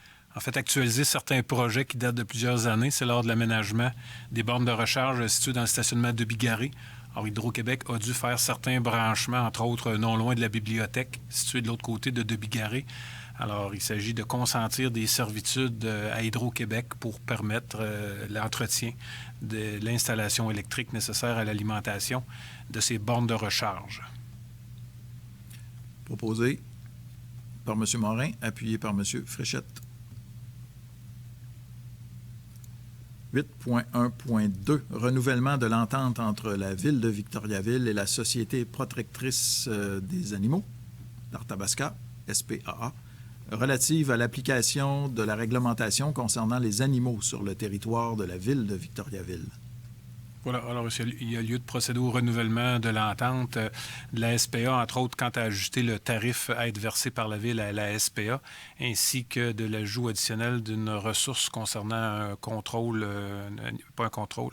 actualiser certains projets qui datent de plusieurs années. C'est lors de l'aménagement des bornes de recharge situées dans le stationnement de Bigarré. Alors, Hydro-Québec a dû faire certains branchements, entre autres non loin de la bibliothèque, située de l'autre côté de Bigarré. Alors, il s'agit de consentir des servitudes à Hydro-Québec pour permettre l'entretien de l'installation électrique nécessaire à l'alimentation de ces bornes de recharge. Proposé par M. Morin, appuyé par M. Fréchette. 8.1.2 renouvellement de l'entente entre la Ville de Victoriaville et la Société protectrice des animaux, l'Arthabasca, SPAA, relative à l'application de la réglementation concernant les animaux sur le territoire de la Ville de Victoriaville. Voilà. Alors, il y a lieu de procéder au renouvellement de l'entente de la SPA, entre autres, quant à ajuster le tarif à être versé par la Ville à la SPA, ainsi que de l'ajout additionnel d'une ressource concernant un contrôle, un contrôle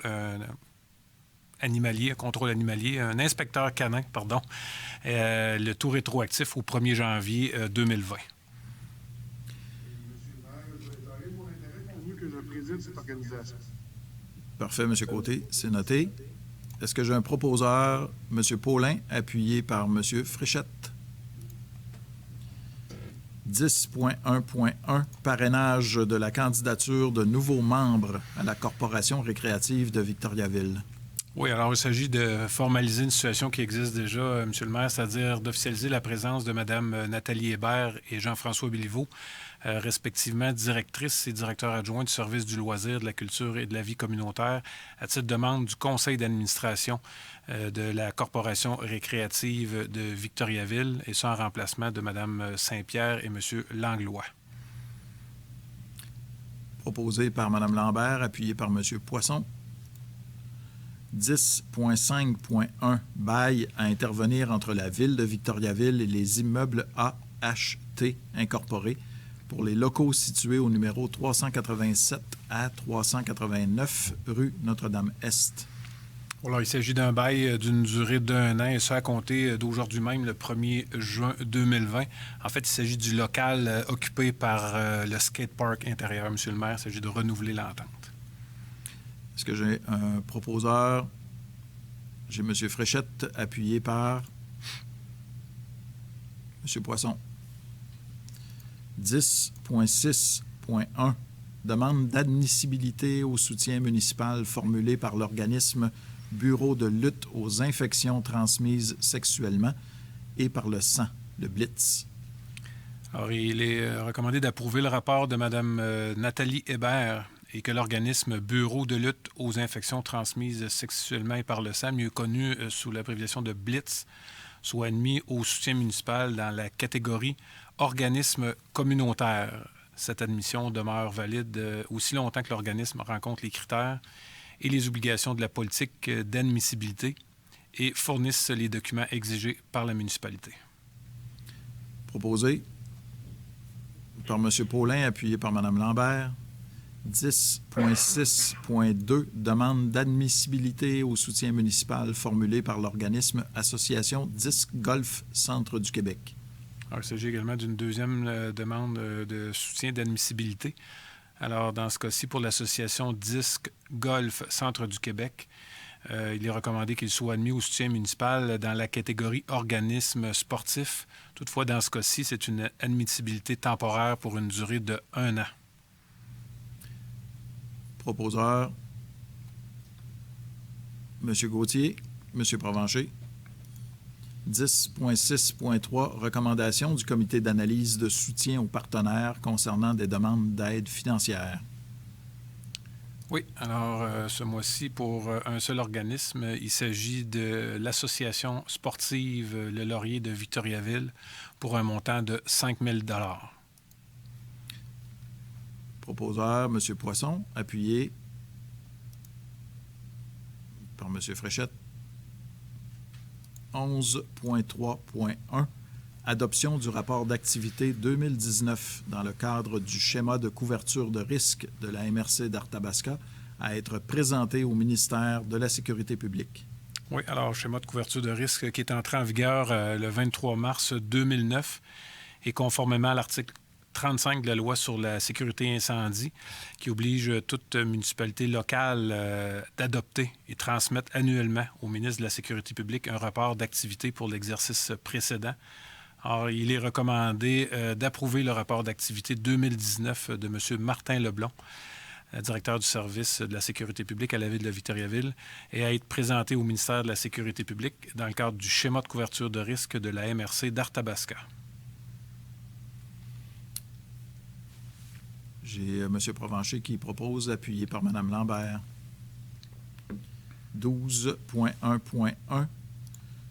animalier, un inspecteur canin, pardon, le tout rétroactif au 1er janvier 2020. Monsieur le maire, je vais déclarer mon intérêt convenu que je préside cette organisation. Parfait, M. Côté, c'est noté. Est-ce que j'ai un proposeur, M. Paulin, appuyé par M. Fréchette? 10.1.1 parrainage de la candidature de nouveaux membres à la Corporation récréative de Victoriaville. Oui, alors il s'agit de formaliser une situation qui existe déjà, M. le maire, c'est-à-dire d'officialiser la présence de Mme Nathalie Hébert et Jean-François Béliveau, respectivement directrice et directeur adjoint du service du loisir, de la culture et de la vie communautaire, à titre de membre du conseil d'administration de la Corporation récréative de Victoriaville, et ça en remplacement de Mme Saint-Pierre et M. Langlois. Proposé par Mme Lambert, appuyé par M. Poisson. 10.5.1 bail à intervenir entre la Ville de Victoriaville et les immeubles AHT incorporés pour les locaux situés au numéro 387 à 389 rue Notre-Dame-Est. Alors, il s'agit d'un bail d'une durée d'1 an, et ça à compter d'aujourd'hui même, le 1er juin 2020. En fait, il s'agit du local occupé par le skatepark intérieur, M. le maire. Il s'agit de renouveler l'entente. Est-ce que j'ai un proposeur? J'ai M. Fréchette, appuyé par M. Poisson. 10.6.1 demande d'admissibilité au soutien municipal formulée par l'organisme Bureau de lutte aux infections transmises sexuellement et par le sang, le Blitz. Alors, il est recommandé d'approuver le rapport de Mme Nathalie Hébert et que l'organisme Bureau de lutte aux infections transmises sexuellement et par le sang, mieux connu sous l'abréviation de Blitz, soit admis au soutien municipal dans la catégorie organisme communautaire. Cette admission demeure valide aussi longtemps que l'organisme rencontre les critères et les obligations de la politique d'admissibilité et fournisse les documents exigés par la municipalité. Proposé par M. Paulin, appuyé par Mme Lambert. 10.6.2 demande d'admissibilité au soutien municipal formulé par l'organisme Association Disc Golf Centre du Québec. Alors, il s'agit également d'une deuxième demande de soutien d'admissibilité. Alors, dans ce cas-ci, pour l'association Disc Golf Centre du Québec, il est recommandé qu'il soit admis au soutien municipal dans la catégorie organisme sportif. Toutefois, dans ce cas-ci, c'est une admissibilité temporaire pour une durée de 1 an. Proposeur, M. Gauthier, M. Provencher. 10.6.3, recommandation du comité d'analyse de soutien aux partenaires concernant des demandes d'aide financière. Oui, alors ce mois-ci, pour un seul organisme, il s'agit de l'Association sportive Le Laurier de Victoriaville pour un montant de 5 000 $. Proposeur, M. Poisson, appuyé par M. Fréchette. 11.3.1, adoption du rapport d'activité 2019 dans le cadre du schéma de couverture de risque de la MRC d'Arthabasca à être présenté au ministère de la Sécurité publique. Oui, alors, schéma de couverture de risque qui est entré en vigueur le 23 mars 2009 et conformément à l'article 35 de la loi sur la sécurité incendie qui oblige toute municipalité locale d'adopter et transmettre annuellement au ministre de la Sécurité publique un rapport d'activité pour l'exercice précédent. Alors, il est recommandé d'approuver le rapport d'activité 2019 de M. Martin Leblond, directeur du service de la sécurité publique à la ville de Victoriaville, et à être présenté au ministère de la Sécurité publique dans le cadre du schéma de couverture de risque de la MRC d'Arthabasca. J'ai M. Provencher qui propose, appuyé par Mme Lambert. 12.1.1,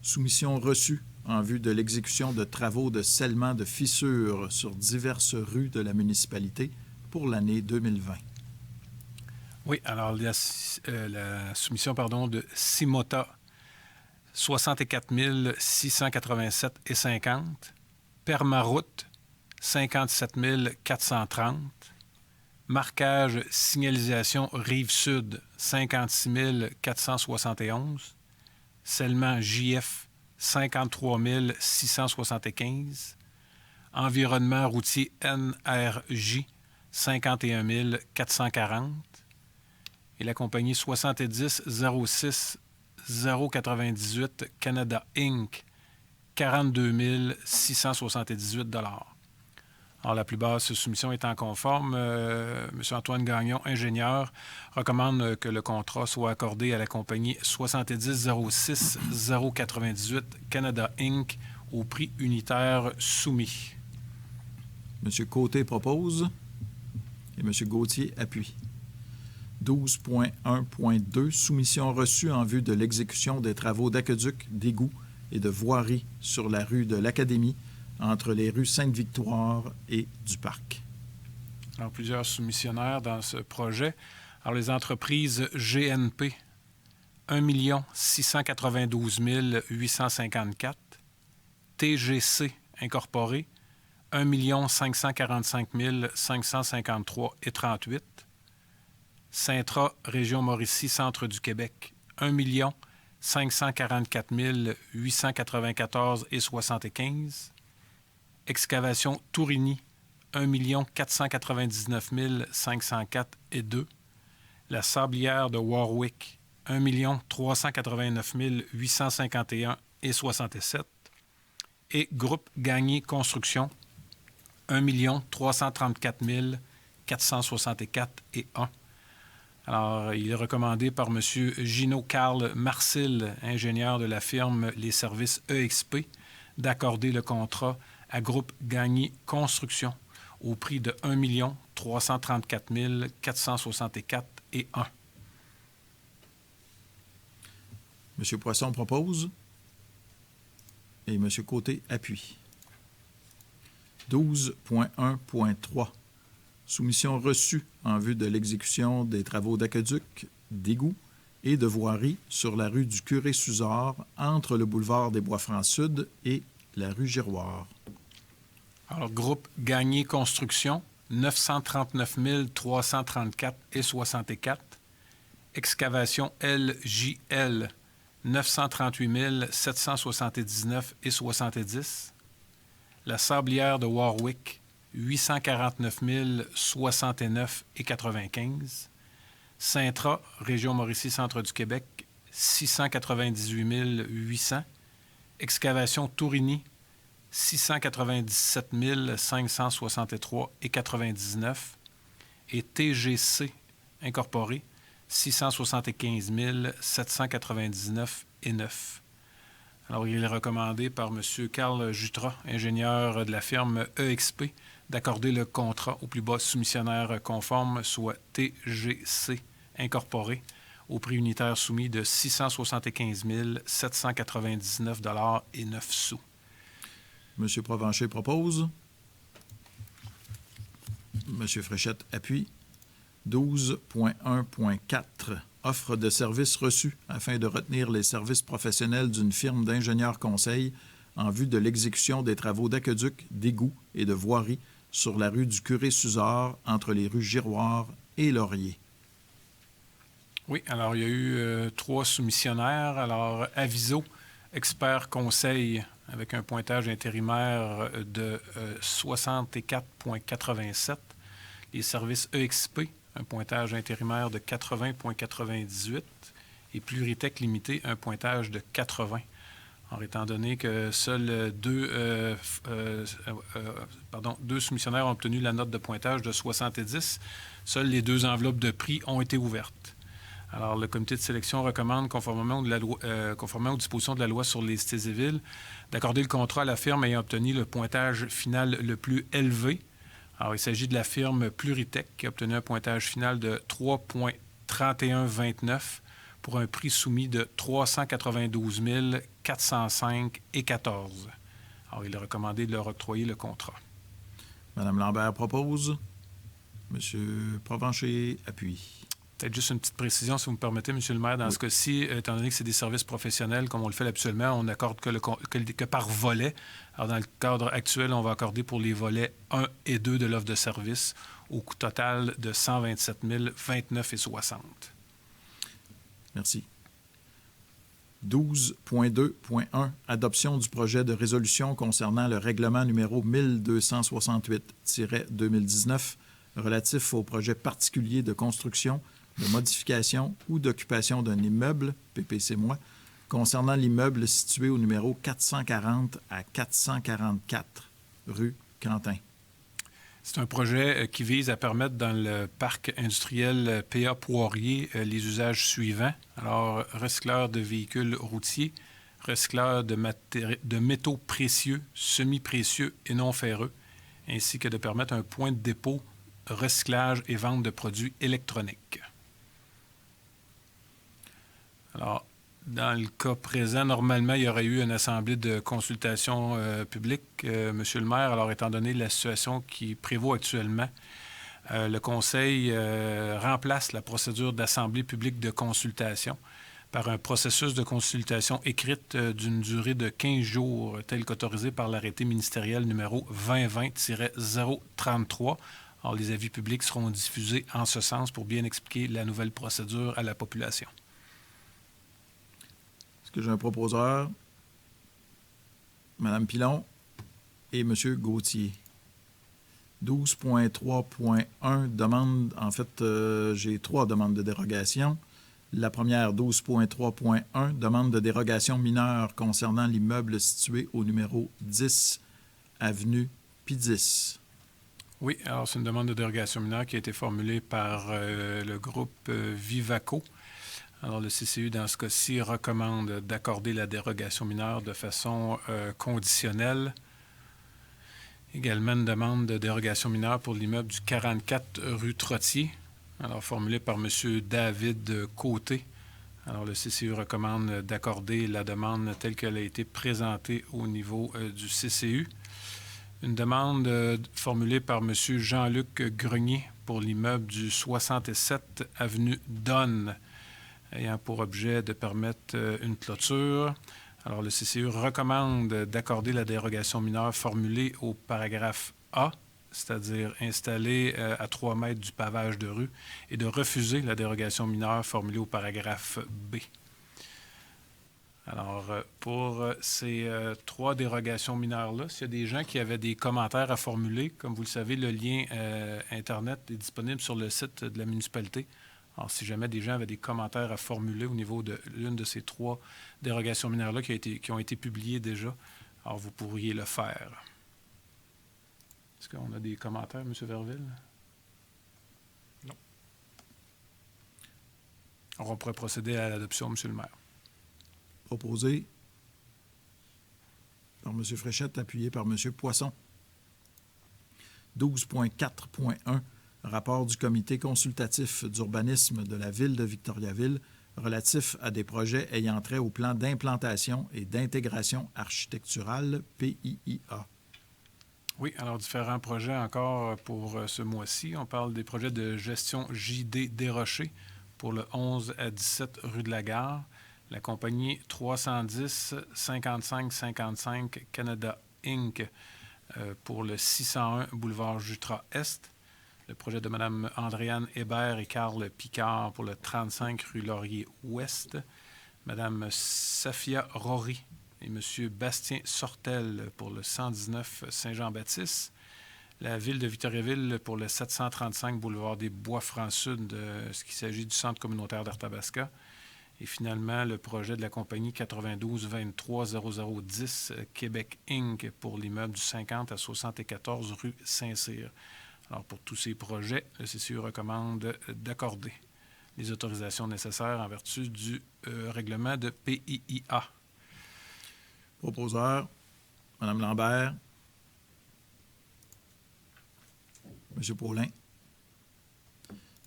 soumission reçue en vue de l'exécution de travaux de scellement de fissures sur diverses rues de la municipalité pour l'année 2020. Oui, alors la soumission de Simota, 64 687,50 $. Permaroute, 57 430 $. Marquage signalisation Rive-Sud, 56 471 $. Scellement JF, 53 675 $. Environnement routier NRJ, 51 440 $. Et la compagnie 70 06 098 Canada Inc., 42 678 $. Alors, la plus basse soumission étant conforme, M. Antoine Gagnon, ingénieur, recommande que le contrat soit accordé à la compagnie 70 06 098 Canada Inc. au prix unitaire soumis. M. Côté propose et M. Gauthier appuie. 12.1.2, soumission reçue en vue de l'exécution des travaux d'aqueduc, d'égout et de voirie sur la rue de l'Académie entre les rues Sainte-Victoire et du Parc. Alors, plusieurs soumissionnaires dans ce projet. Alors, les entreprises GNP, 1 692 854. TGC Incorporé, 1 545 553,38. Cintra, Région Mauricie, Centre du Québec, 1 544 894,75. Excavation Tourigny, 1 499 504,2. La Sablière de Warwick, 1 389 851,67. Et Groupe Gagné Construction, 1 334 464,1. Alors, il est recommandé par M. Gino Carl Marcil, ingénieur de la firme Les Services EXP, d'accorder le contrat à Groupe Gagné Construction au prix de 1 334 464,1. M. Poisson propose et M. Côté appuie. 12.1.3, soumission reçue en vue de l'exécution des travaux d'aqueduc, d'égout et de voirie sur la rue du Curé-Suzor entre le boulevard des Bois-Francs-Sud et la rue Giroir. Alors, Groupe Gagné Construction, 939 334,64. Excavation LJL, 938 779,70. La Sablière de Warwick, 849 069,95. Cintra, Région Mauricie, Centre du Québec, 698 800. Excavation Tourigny, 697 563,99. Et TGC Incorporé, 675 799,9. Alors, il est recommandé par M. Carl Jutras, ingénieur de la firme EXP, d'accorder le contrat au plus bas soumissionnaire conforme, soit TGC Incorporé, au prix unitaire soumis de 675 799,09 $. M. Provencher propose. M. Fréchette appuie. 12.1.4. Offre de services reçus afin de retenir les services professionnels d'une firme d'ingénieurs conseil en vue de l'exécution des travaux d'aqueduc, d'égouts et de voirie sur la rue du Curé-Suzard entre les rues Giroir et Laurier. Oui, alors il y a eu 3 soumissionnaires. Alors, Aviso, expert conseil, avec un pointage intérimaire de 64,87. Les services EXP, un pointage intérimaire de 80,98. Et Pluritech Limité, un pointage de 80. Alors, étant donné que seuls deux soumissionnaires ont obtenu la note de pointage de 70, seules les 2 enveloppes de prix ont été ouvertes. Alors, le comité de sélection recommande, conformément aux dispositions de la loi sur les cités et villes, d'accorder le contrat à la firme ayant obtenu le pointage final le plus élevé. Alors, il s'agit de la firme Pluritech qui a obtenu un pointage final de 3,3129 pour un prix soumis de 392 405,14. Alors, il est recommandé de leur octroyer le contrat. Mme Lambert propose. M. Provencher appuie. Peut-être juste une petite précision, si vous me permettez, M. le maire. Dans ce cas-ci, étant donné que c'est des services professionnels, comme on le fait habituellement, on n'accorde que par volet. Alors, dans le cadre actuel, on va accorder pour les volets 1 et 2 de l'offre de service au coût total de 127 029,60. Merci. 12.2.1. Adoption du projet de résolution concernant le règlement numéro 1268-2019 relatif au projet particulier de construction, de modification ou d'occupation d'un immeuble, PPC-moi, concernant l'immeuble situé au numéro 440 à 444 rue Quentin. C'est un projet qui vise à permettre dans le parc industriel PA Poirier les usages suivants. Alors, recycleur de véhicules routiers, recycleur de métaux précieux, semi-précieux et non ferreux, ainsi que de permettre un point de dépôt, recyclage et vente de produits électroniques. Alors, dans le cas présent, normalement, il y aurait eu une assemblée de consultation publique, Monsieur le maire. Alors, étant donné la situation qui prévaut actuellement, le Conseil remplace la procédure d'assemblée publique de consultation par un processus de consultation écrite d'une durée de 15 jours, tel qu'autorisé par l'arrêté ministériel numéro 2020-033. Alors, les avis publics seront diffusés en ce sens pour bien expliquer la nouvelle procédure à la population. Est-ce que j'ai un proposeur? Mme Pilon et M. Gauthier. 12.3.1, demande, en fait, j'ai 3 demandes de dérogation. La première, 12.3.1, demande de dérogation mineure concernant l'immeuble situé au numéro 10, avenue Pidis. Oui, alors c'est une demande de dérogation mineure qui a été formulée par le groupe Vivaco. Alors le CCU, dans ce cas-ci, recommande d'accorder la dérogation mineure de façon conditionnelle. Également une demande de dérogation mineure pour l'immeuble du 44 rue Trottier, alors formulée par M. David Côté. Alors le CCU recommande d'accorder la demande telle qu'elle a été présentée au niveau du CCU. Une demande formulée par M. Jean-Luc Grenier pour l'immeuble du 67 avenue Donne, ayant pour objet de permettre une clôture. Alors, le CCU recommande d'accorder la dérogation mineure formulée au paragraphe A, c'est-à-dire installée à 3 mètres du pavage de rue, et de refuser la dérogation mineure formulée au paragraphe B. Alors, pour ces 3 dérogations mineures-là, s'il y a des gens qui avaient des commentaires à formuler, comme vous le savez, le lien Internet est disponible sur le site de la municipalité. Alors, si jamais des gens avaient des commentaires à formuler au niveau de l'une de ces 3 dérogations mineures-là qui ont été publiées déjà, alors vous pourriez le faire. Est-ce qu'on a des commentaires, M. Verville? Non. Alors, on pourrait procéder à l'adoption, M. le maire. Proposé. par M. Fréchette, appuyé par M. Poisson. 12.4.1, rapport du comité consultatif d'urbanisme de la Ville de Victoriaville relatif à des projets ayant trait au plan d'implantation et d'intégration architecturale, PIIA. Oui, alors différents projets encore pour ce mois-ci. On parle des projets de gestion JD Desrochers pour le 11 à 17 rue de la Gare. La compagnie 310 55 55 Canada Inc. Pour le 601 boulevard Jutras-Est. Le projet de Mme Andréane Hébert et Carl Picard pour le 35 rue Laurier-Ouest. Mme Safia Rory et M. Bastien Sortel pour le 119 Saint-Jean-Baptiste. La Ville de Victoriaville pour le 735 boulevard des Bois-Francs-Sud, ce qui s'agit du centre communautaire d'Arthabasca. Et finalement, le projet de la compagnie 92 23 0010 Québec Inc. pour l'immeuble du 50 à 74 rue Saint-Cyr. Alors, pour tous ces projets, le CCU recommande d'accorder les autorisations nécessaires en vertu du règlement de PIIA. Proposeur, Mme Lambert, M. Paulin.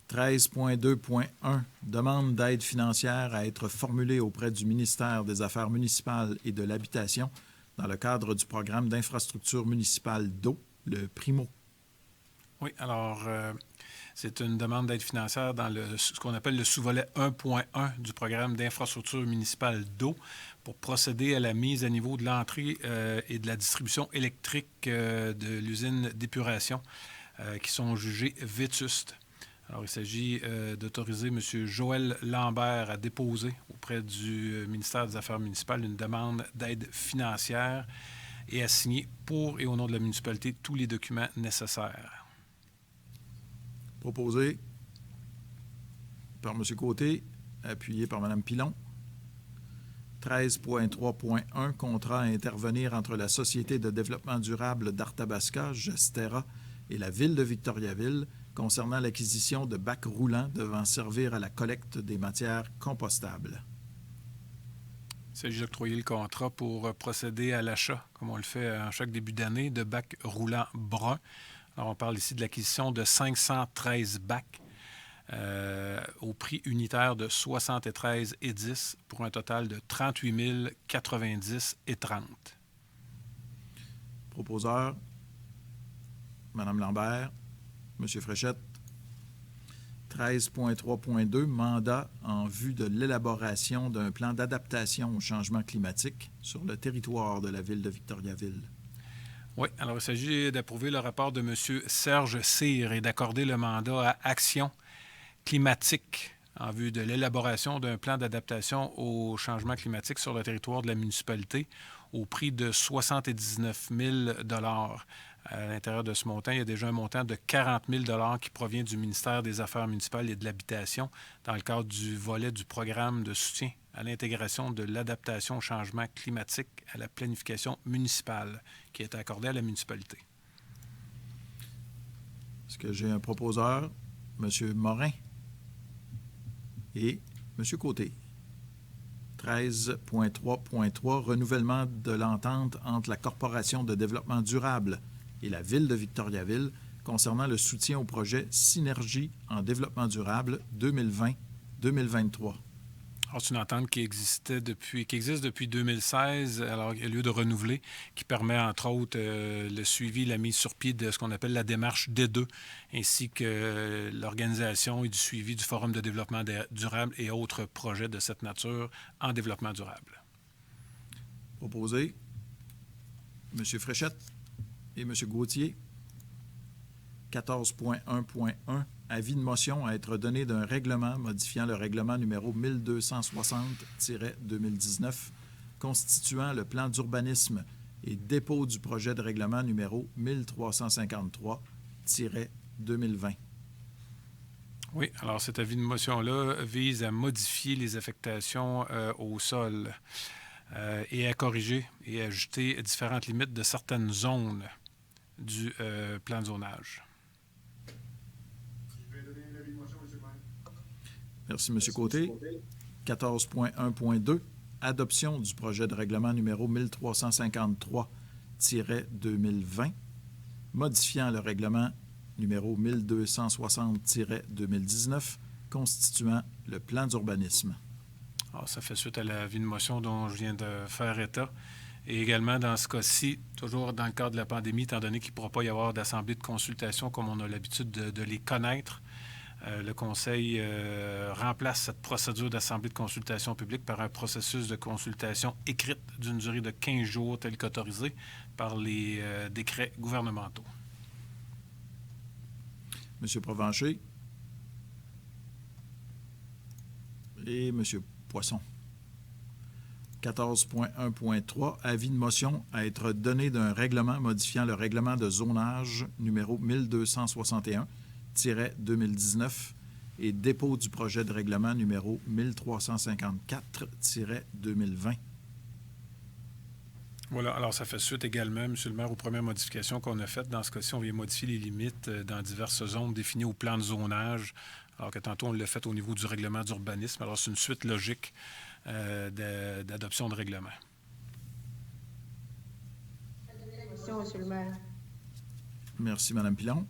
13.2.1, demande d'aide financière à être formulée auprès du ministère des Affaires municipales et de l'Habitation dans le cadre du programme d'infrastructure municipale d'eau, le PRIMO. Oui, alors, c'est une demande d'aide financière dans ce qu'on appelle le sous-volet 1.1 du programme d'infrastructure municipale d'eau pour procéder à la mise à niveau de l'entrée et de la distribution électrique de l'usine d'épuration qui sont jugées vétustes. Alors, il s'agit d'autoriser M. Joël Lambert à déposer auprès du ministère des Affaires municipales une demande d'aide financière et à signer pour et au nom de la municipalité tous les documents nécessaires. Proposé par M. Côté, appuyé par Mme Pilon. 13.3.1, contrat à intervenir entre la Société de développement durable d'Arthabasca, Gestera, et la Ville de Victoriaville concernant l'acquisition de bacs roulants devant servir à la collecte des matières compostables. Il s'agit d'octroyer le contrat pour procéder à l'achat, comme on le fait en chaque début d'année, de bacs roulants bruns. Alors, on parle ici de l'acquisition de 513 bacs au prix unitaire de 73,10 pour un total de 38 090,30. Proposeur, Mme Lambert, M. Fréchette. 13.3.2, mandat en vue de l'élaboration d'un plan d'adaptation au changement climatique sur le territoire de la Ville de Victoriaville. Oui, alors il s'agit d'approuver le rapport de M. Serge Cyr et d'accorder le mandat à Action climatique en vue de l'élaboration d'un plan d'adaptation au changement climatique sur le territoire de la municipalité au prix de 79 000 $. À l'intérieur de ce montant, il y a déjà un montant de 40 000 $ qui provient du ministère des Affaires municipales et de l'Habitation dans le cadre du volet du programme de soutien à l'intégration de l'adaptation au changement climatique à la planification municipale qui est accordée à la municipalité. Est-ce que j'ai un proposeur, M. Morin et M. Côté? 13.3.3, renouvellement de l'entente entre la Corporation de développement durable et la Ville de Victoriaville concernant le soutien au projet Synergie en développement durable 2020-2023. Alors, c'est une entente qui existe depuis 2016, alors il y a lieu de renouveler, qui permet entre autres le suivi, la mise sur pied de ce qu'on appelle la démarche D2, ainsi que l'organisation et du suivi du Forum de développement durable et autres projets de cette nature en développement durable. Proposé, M. Fréchette et M. Gauthier. 14.1.1, avis de motion à être donné d'un règlement modifiant le règlement numéro 1260-2019 constituant le plan d'urbanisme et dépôt du projet de règlement numéro 1353-2020. Oui, alors cet avis de motion-là vise à modifier les affectations au sol et à corriger et à ajouter différentes limites de certaines zones du plan de zonage. Merci, M. Côté. 14.1.2, adoption du projet de règlement numéro 1353-2020, modifiant le règlement numéro 1260-2019, constituant le plan d'urbanisme. Alors, ça fait suite à l'avis de motion dont je viens de faire état. Et également, dans ce cas-ci, toujours dans le cadre de la pandémie, étant donné qu'il ne pourra pas y avoir d'assemblée de consultation comme on a l'habitude de les connaître, le Conseil remplace cette procédure d'assemblée de consultation publique par un processus de consultation écrite d'une durée de 15 jours tel qu'autorisé par les décrets gouvernementaux. M. Provencher et M. Poisson. 14.1.3, avis de motion à être donné d'un règlement modifiant le règlement de zonage numéro 1261-2019 et dépôt du projet de règlement numéro 1354-2020. Voilà, alors ça fait suite également, M. le maire, aux premières modifications qu'on a faites. Dans ce cas-ci, on vient modifier les limites dans diverses zones définies au plan de zonage, alors que tantôt on l'a fait au niveau du règlement d'urbanisme. Alors c'est une suite logique d'adoption de règlement. Monsieur le maire. Merci, Mme Pilon.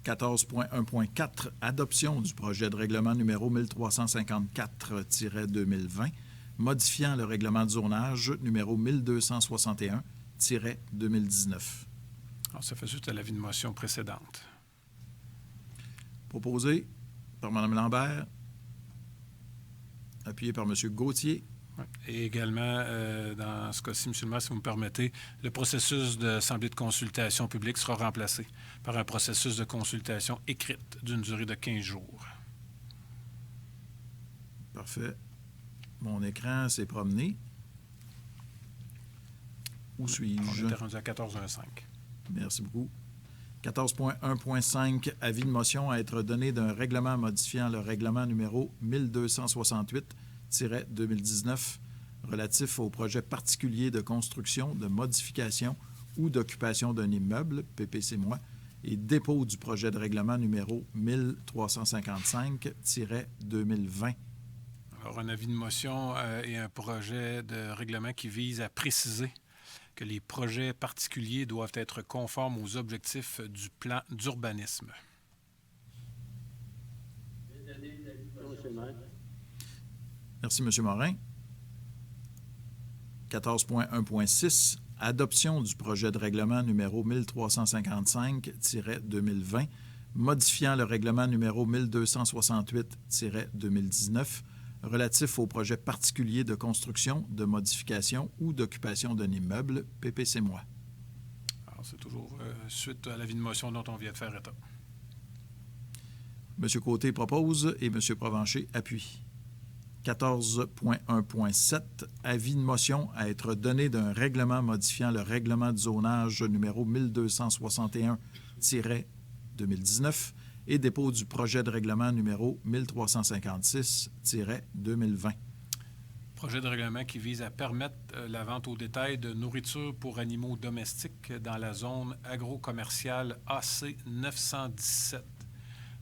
14.1.4, adoption du projet de règlement numéro 1354-2020, modifiant le règlement de zonage numéro 1261-2019. Alors, ça fait suite à l'avis de motion précédente. Proposé par Mme Lambert, appuyé par M. Gauthier. Et également, dans ce cas-ci, M. le maire, si vous me permettez, le processus d'assemblée de consultation publique sera remplacé par un processus de consultation écrite d'une durée de 15 jours. Parfait. Mon écran s'est promené. Où suis-je? On était rendu à 14.1.5. Merci beaucoup. 14.1.5, avis de motion à être donné d'un règlement modifiant le règlement numéro 1268-2019 relatif au projet particulier de construction, de modification ou d'occupation d'un immeuble, PPC-moi, et dépôt du projet de règlement numéro 1355-2020. Alors, un avis de motion et un projet de règlement qui vise à préciser que les projets particuliers doivent être conformes aux objectifs du plan d'urbanisme. Merci, M. Morin. 14.1.6, adoption du projet de règlement numéro 1355-2020, modifiant le règlement numéro 1268-2019, relatif au projet particulier de construction, de modification ou d'occupation d'un immeuble, PPC-moi. Alors, c'est toujours suite à l'avis de motion dont on vient de faire état. M. Côté propose et M. Provencher appuie. 14.1.7, avis de motion à être donné d'un règlement modifiant le règlement de zonage numéro 1261-2019 et dépôt du projet de règlement numéro 1356-2020. Projet de règlement qui vise à permettre la vente au détail de nourriture pour animaux domestiques dans la zone agro-commerciale AC 917,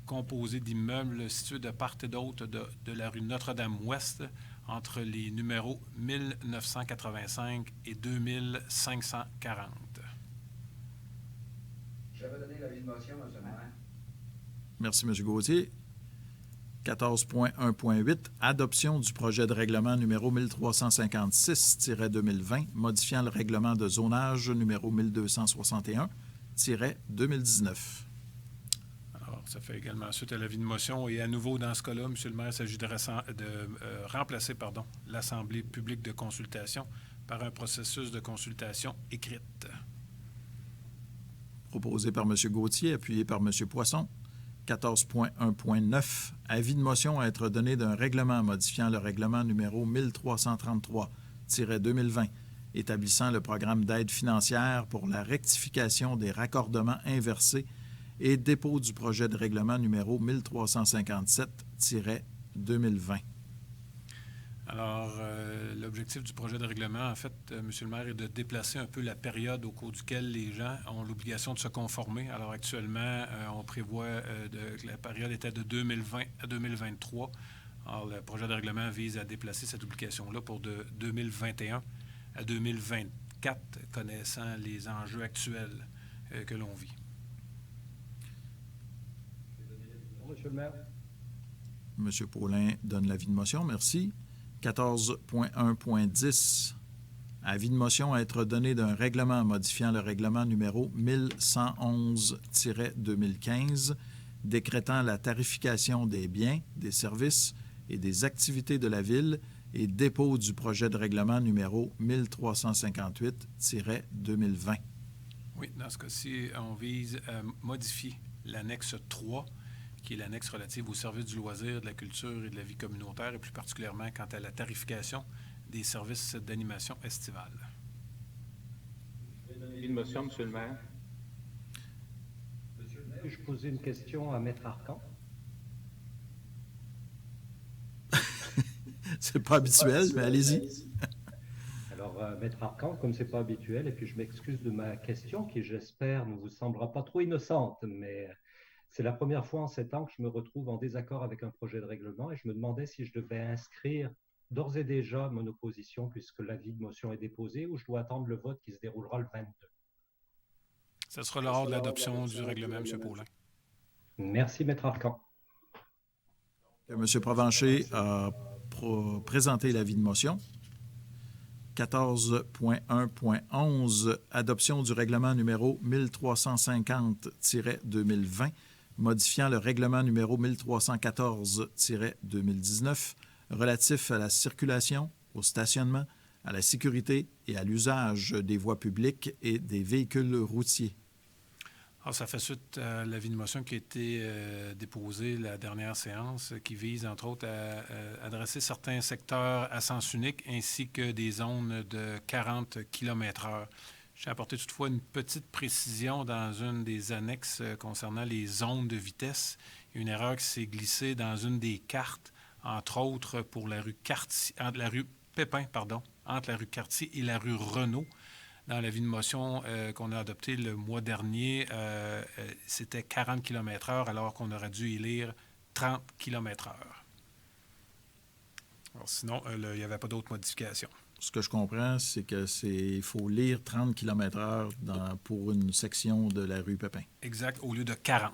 composée d'immeubles situés de part et d'autre de la rue Notre-Dame-Ouest entre les numéros 1985 et 2540. J'avais donné l'avis de motion, M. le maire. Merci, M. Gauthier. 14.1.8, adoption du projet de règlement numéro 1356-2020, modifiant le règlement de zonage numéro 1261-2019. Alors, ça fait également suite à l'avis de motion. Et à nouveau, dans ce cas-là, M. le maire, il s'agit de remplacer l'Assemblée publique de consultation par un processus de consultation écrite. Proposé par M. Gauthier, appuyé par M. Poisson. 14.1.9, avis de motion à être donné d'un règlement modifiant le règlement numéro 1333-2020, établissant le programme d'aide financière pour la rectification des raccordements inversés et dépôt du projet de règlement numéro 1357-2020. Alors, l'objectif du projet de règlement, en fait, M. le maire, est de déplacer un peu la période au cours duquel les gens ont l'obligation de se conformer. Alors, actuellement, on prévoit que la période était de 2020 à 2023. Alors, le projet de règlement vise à déplacer cette obligation-là pour de 2021 à 2024, connaissant les enjeux actuels que l'on vit. Monsieur le maire. M. Paulin donne l'avis de motion. Merci. 14.1.10. Avis de motion à être donné d'un règlement modifiant le règlement numéro 1111-2015, décrétant la tarification des biens, des services et des activités de la Ville et dépôt du projet de règlement numéro 1358-2020. Oui, dans ce cas-ci, on vise à modifier l'annexe 3, qui est l'annexe relative aux services du loisir, de la culture et de la vie communautaire, et plus particulièrement quant à la tarification des services d'animation estivale. Une motion, Monsieur le maire. Puis-je poser une question à Maître Arcan? C'est pas habituel, mais allez-y. Alors, Maître Arcan, comme c'est pas habituel, et puis je m'excuse de ma question, qui j'espère ne vous semblera pas trop innocente, mais c'est la première fois en 7 ans que je me retrouve en désaccord avec un projet de règlement, et je me demandais si je devais inscrire d'ores et déjà mon opposition, puisque l'avis de motion est déposé, ou je dois attendre le vote qui se déroulera le 22. Ce sera lors de l'adoption du règlement, M. Paulin. Merci, Maître Arcan. M. Provencher a présenté l'avis de motion. 14.1.11, adoption du règlement numéro 1350-2020, modifiant le règlement numéro 1314-2019, relatif à la circulation, au stationnement, à la sécurité et à l'usage des voies publiques et des véhicules routiers. Alors, ça fait suite à l'avis de motion qui a été déposé la dernière séance, qui vise, entre autres, à adresser certains secteurs à sens unique ainsi que des zones de 40 km/h. J'ai apporté toutefois une petite précision dans une des annexes concernant les zones de vitesse. Il y a une erreur qui s'est glissée dans une des cartes, entre autres pour la rue Cartier, entre la rue Cartier et la rue Renault. Dans l'avis de motion qu'on a adopté le mois dernier, c'était 40 km/h alors qu'on aurait dû y lire 30 km/h. Alors sinon, il n'y avait pas d'autres modifications. Ce que je comprends, c'est qu'il faut lire 30 km/h pour une section de la rue Pépin. Exact, au lieu de 40.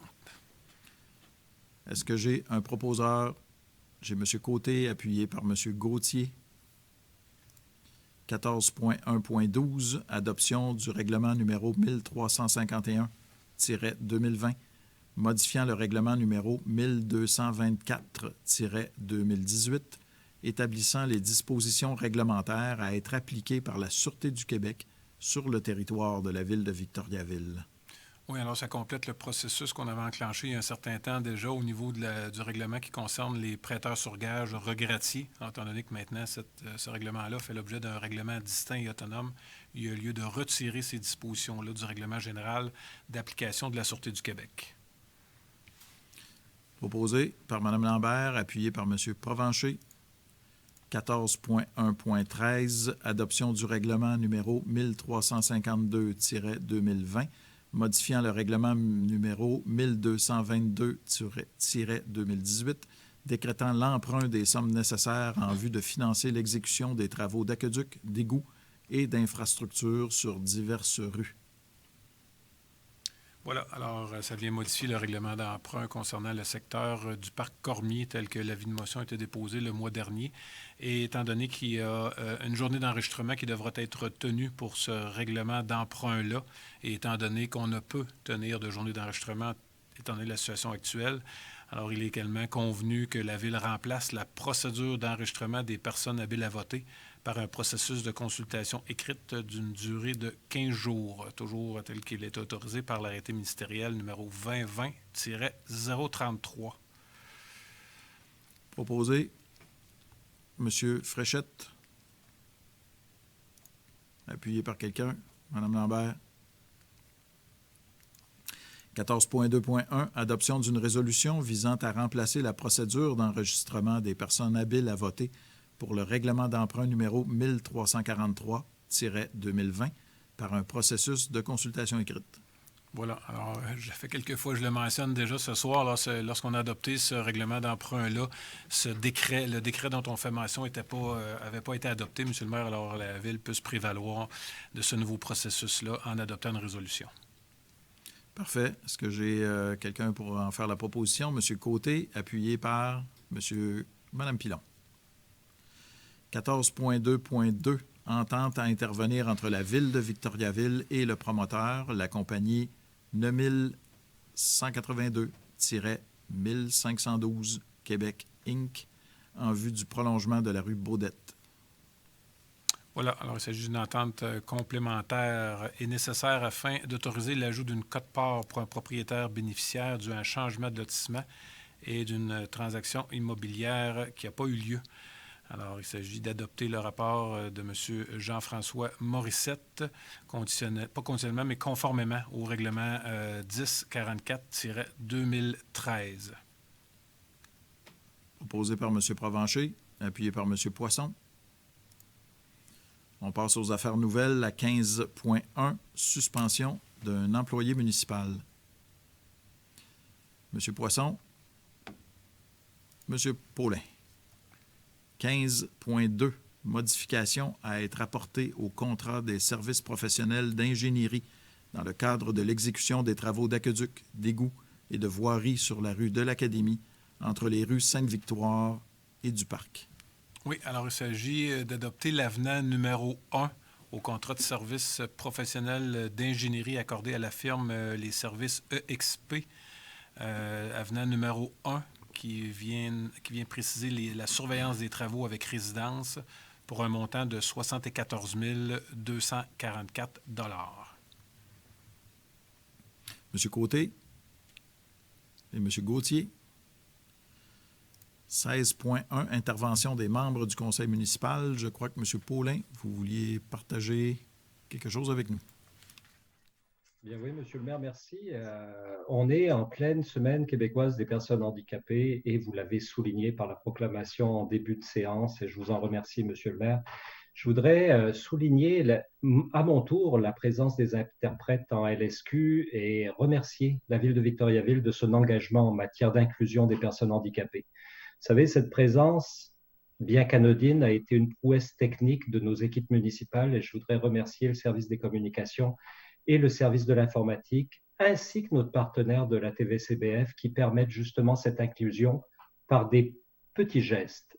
Est-ce que j'ai un proposeur? J'ai M. Côté, appuyé par M. Gauthier. 14.1.12, adoption du règlement numéro 1351-2020, modifiant le règlement numéro 1224-2018, établissant les dispositions réglementaires à être appliquées par la Sûreté du Québec sur le territoire de la ville de Victoriaville. Oui, alors ça complète le processus qu'on avait enclenché il y a un certain temps déjà au niveau du règlement qui concerne les prêteurs sur gage regratiés, étant donné que maintenant ce règlement-là fait l'objet d'un règlement distinct et autonome. Il y a lieu de retirer ces dispositions-là du règlement général d'application de la Sûreté du Québec. Proposé par Mme Lambert, appuyé par M. Provencher. 14.1.13, adoption du règlement numéro 1352-2020, modifiant le règlement numéro 1222-2018, décrétant l'emprunt des sommes nécessaires en vue de financer l'exécution des travaux d'aqueduc, d'égouts et d'infrastructures sur diverses rues. Voilà, alors ça vient modifier le règlement d'emprunt concernant le secteur du parc Cormier tel que l'avis de motion a été déposé le mois dernier. Et étant donné qu'il y a une journée d'enregistrement qui devra être tenue pour ce règlement d'emprunt-là, et étant donné qu'on ne peut tenir de journée d'enregistrement étant donné la situation actuelle, alors il est également convenu que la Ville remplace la procédure d'enregistrement des personnes habiles à voter par un processus de consultation écrite d'une durée de 15 jours, toujours tel qu'il est autorisé par l'arrêté ministériel numéro 2020-033. Proposé, M. Fréchette, appuyé par quelqu'un, Mme Lambert. 14.2.1, adoption d'une résolution visant à remplacer la procédure d'enregistrement des personnes habiles à voter pour le règlement d'emprunt numéro 1343-2020 par un processus de consultation écrite. Voilà. Alors, j'ai fait quelques fois, je le mentionne déjà ce soir, lorsqu'on a adopté ce règlement d'emprunt-là, le décret dont on fait mention avait pas été adopté, M. le maire. Alors, la Ville peut se prévaloir de ce nouveau processus-là en adoptant une résolution. Parfait. Est-ce que j'ai quelqu'un pour en faire la proposition? M. Côté, appuyé par Mme Pilon. 14.2.2. Entente à intervenir entre la Ville de Victoriaville et le promoteur, la compagnie 9182-1512 Québec Inc., en vue du prolongement de la rue Baudette. Voilà. Alors, il s'agit d'une entente complémentaire et nécessaire afin d'autoriser l'ajout d'une quote-part pour un propriétaire bénéficiaire dû à un changement de lotissement et d'une transaction immobilière qui n'a pas eu lieu. Alors, il s'agit d'adopter le rapport de M. Jean-François Morissette, pas conditionnellement, mais conformément au règlement 1044-2013. Proposé par M. Provencher, appuyé par M. Poisson. On passe aux affaires nouvelles, la 15.1, suspension d'un employé municipal. M. Poisson, M. Paulin. 15.2, modification à être apportée au contrat des services professionnels d'ingénierie dans le cadre de l'exécution des travaux d'aqueduc, d'égouts et de voirie sur la rue de l'Académie, entre les rues Sainte-Victoire et du Parc. Oui, alors il s'agit d'adopter l'avenant numéro 1 au contrat de services professionnels d'ingénierie accordé à la firme Les Services EXP. Avenant numéro 1 qui vient préciser la surveillance des travaux avec résidence pour un montant de 74 244 $. M. Côté et M. Gauthier. 16.1, intervention des membres du conseil municipal. Je crois que M. Paulin, vous vouliez partager quelque chose avec nous. Bien oui, Monsieur le maire, merci. On est en pleine semaine québécoise des personnes handicapées et vous l'avez souligné par la proclamation en début de séance et je vous en remercie, Monsieur le maire. Je voudrais souligner à mon tour la présence des interprètes en LSQ et remercier la Ville de Victoriaville de son engagement en matière d'inclusion des personnes handicapées. Vous savez, cette présence, bien qu'anodine, a été une prouesse technique de nos équipes municipales et je voudrais remercier le service des communications et le service de l'informatique, ainsi que notre partenaire de la TVCBF qui permettent justement cette inclusion par des petits gestes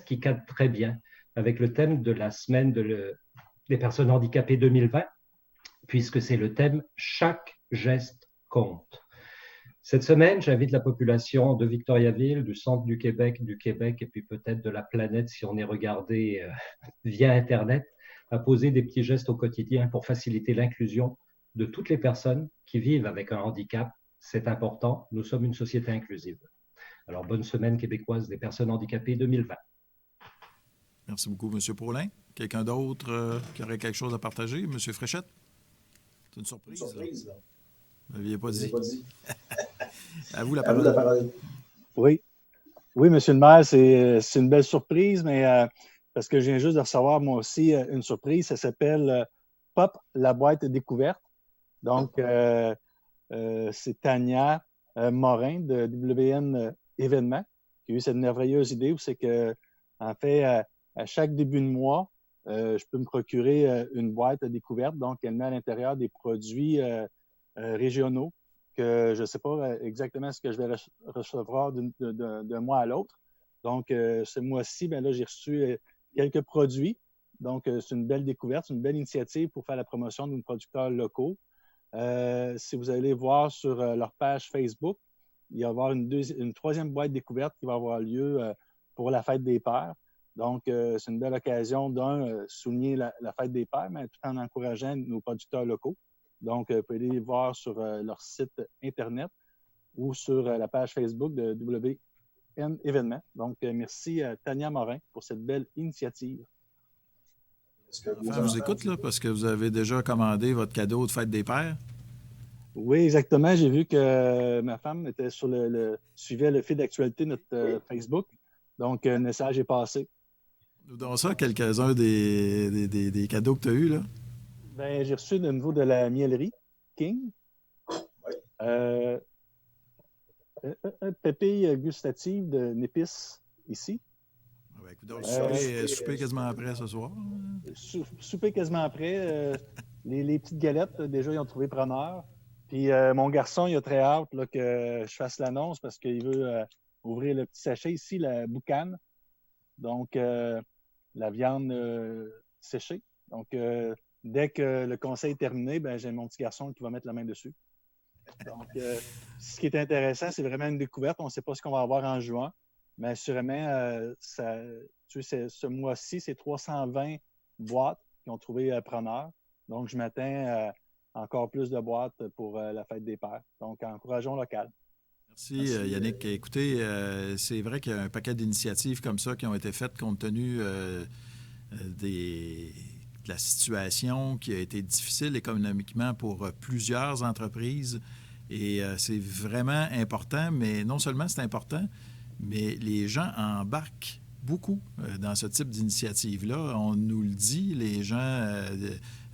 qui cadrent très bien avec le thème de la semaine des personnes handicapées 2020, puisque c'est le thème « Chaque geste compte ». Cette semaine, j'invite la population de Victoriaville, du centre du Québec et puis peut-être de la planète si on est regardé via Internet, à poser des petits gestes au quotidien pour faciliter l'inclusion de toutes les personnes qui vivent avec un handicap. C'est important, nous sommes une société inclusive. Alors, bonne semaine québécoise des personnes handicapées 2020. Merci beaucoup, M. Paulin. Quelqu'un d'autre qui aurait quelque chose à partager? M. Fréchette? C'est une surprise. Là. Vous n'aviez pas dit. À vous la parole. Oui, M. le maire, c'est une belle surprise, mais parce que je viens juste de recevoir moi aussi une surprise. Ça s'appelle Pop, la boîte découverte. Donc, c'est Tania Morin de WN Événements qui a eu cette merveilleuse idée où c'est que, en fait, à chaque début de mois, je peux me procurer une boîte à découverte. Donc, elle met à l'intérieur des produits régionaux que je ne sais pas exactement ce que je vais recevoir d'un mois à l'autre. Donc, ce mois-ci, là, j'ai reçu quelques produits. Donc, c'est une belle découverte, une belle initiative pour faire la promotion de nos producteurs locaux. Si vous allez voir sur leur page Facebook, il va y avoir une troisième boîte découverte qui va avoir lieu pour la fête des pères. Donc, c'est une belle occasion souligner la fête des pères, mais tout en encourageant nos producteurs locaux. Donc, vous pouvez aller voir sur leur site Internet ou sur la page Facebook de WN Événements. Donc, merci à Tania Morin pour cette belle initiative. Enfin, je vous écoute, là, parce que vous avez déjà commandé votre cadeau de fête des pères. Oui, exactement. J'ai vu que ma femme était suivait le fil d'actualité de notre Facebook. Donc, le message est passé. Nous donnons ça quelques-uns des cadeaux que tu as eus, là. Bien, j'ai reçu de nouveau de la miellerie. King. Pépille gustative d'une épice ici. Ouais, écoute, souper quasiment après ce soir. Souper quasiment après. Les petites galettes, déjà, ils ont trouvé preneur. Puis mon garçon, il a très hâte là, que je fasse l'annonce parce qu'il veut ouvrir le petit sachet ici, la boucane. Donc, la viande séchée. Donc, dès que le conseil est terminé, ben, j'ai mon petit garçon qui va mettre la main dessus. Donc, ce qui est intéressant, c'est vraiment une découverte. On ne sait pas ce qu'on va avoir en juin, mais assurément, ce mois-ci, c'est 320 boîtes qui ont trouvé preneur. Donc, je m'attends à encore plus de boîtes pour la fête des pères. Donc, encourageons local. Merci, Yannick. Écoutez, c'est vrai qu'il y a un paquet d'initiatives comme ça qui ont été faites compte tenu de la situation qui a été difficile économiquement pour plusieurs entreprises. Et c'est vraiment important, mais non seulement c'est important, mais les gens embarquent beaucoup dans ce type d'initiative-là. On nous le dit, les gens,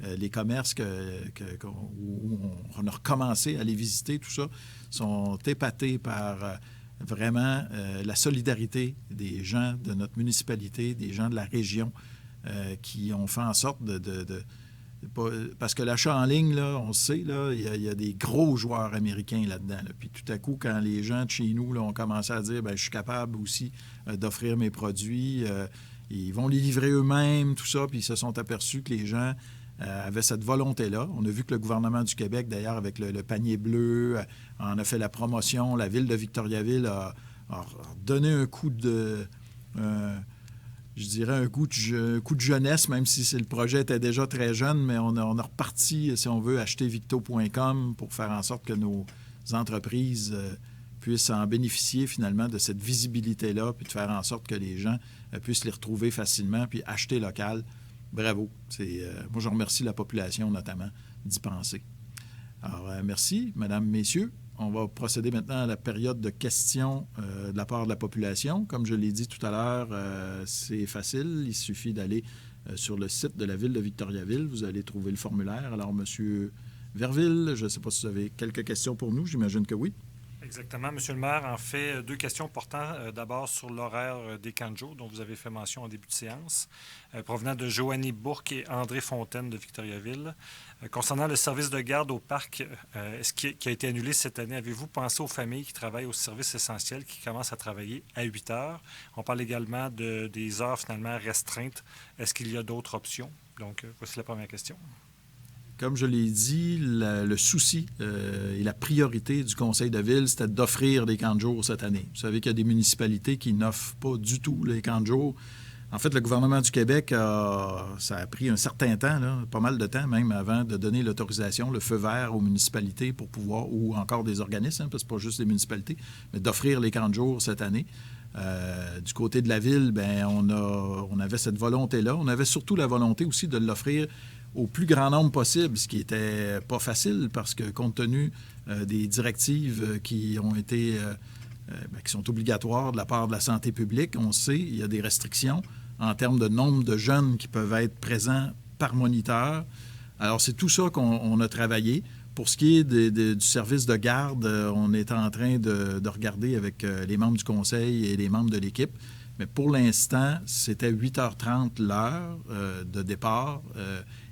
les commerces où on a recommencé à les visiter, tout ça, sont épatés par vraiment la solidarité des gens de notre municipalité, des gens de la région qui ont fait en sorte parce que l'achat en ligne, là, on sait, là, il y a des gros joueurs américains là-dedans. Là. Puis tout à coup, quand les gens de chez nous là, ont commencé à dire je suis capable aussi d'offrir mes produits, ils vont les livrer eux-mêmes, tout ça, puis ils se sont aperçus que les gens avaient cette volonté-là. On a vu que le gouvernement du Québec, d'ailleurs, avec le panier bleu, en a fait la promotion. La ville de Victoriaville a donné un coup de... je dirais un coup de jeunesse, même si le projet était déjà très jeune, mais on a reparti, si on veut, acheter victo.com pour faire en sorte que nos entreprises puissent en bénéficier finalement de cette visibilité-là, puis de faire en sorte que les gens puissent les retrouver facilement, puis acheter local. Bravo. Moi, je remercie la population notamment d'y penser. Alors, merci, mesdames, messieurs. On va procéder maintenant à la période de questions de la part de la population. Comme je l'ai dit tout à l'heure, c'est facile. Il suffit d'aller sur le site de la Ville de Victoriaville. Vous allez trouver le formulaire. Alors, M. Verville, je ne sais pas si vous avez quelques questions pour nous. J'imagine que oui. Exactement. Monsieur le maire, en fait, deux questions portant d'abord sur l'horaire des camps de jour dont vous avez fait mention en début de séance, provenant de Joanie Bourque et André Fontaine de Victoriaville. Concernant le service de garde au parc, qui a été annulé cette année, avez-vous pensé aux familles qui travaillent au service essentiel, qui commencent à travailler à 8 heures? On parle également des heures finalement restreintes. Est-ce qu'il y a d'autres options? Donc, voici la première question. Comme je l'ai dit, le souci et la priorité du conseil de ville, c'était d'offrir des camps de jour cette année. Vous savez qu'il y a des municipalités qui n'offrent pas du tout les camps de jour. En fait, le gouvernement du Québec, ça a pris un certain temps, là, pas mal de temps même, avant de donner l'autorisation, le feu vert aux municipalités pour pouvoir, ou encore des organismes, parce que c'est pas juste les municipalités, mais d'offrir les camps de jour cette année. Du côté de la ville, bien, on avait cette volonté-là. On avait surtout la volonté aussi de l'offrir au plus grand nombre possible, ce qui n'était pas facile parce que compte tenu des directives qui ont été qui sont obligatoires de la part de la santé publique, on sait il y a des restrictions en termes de nombre de jeunes qui peuvent être présents par moniteur. Alors, c'est tout ça qu'on a travaillé. Pour ce qui est du service de garde, on est en train de regarder avec les membres du conseil et les membres de l'équipe. Mais pour l'instant, c'était 8h30 l'heure de départ.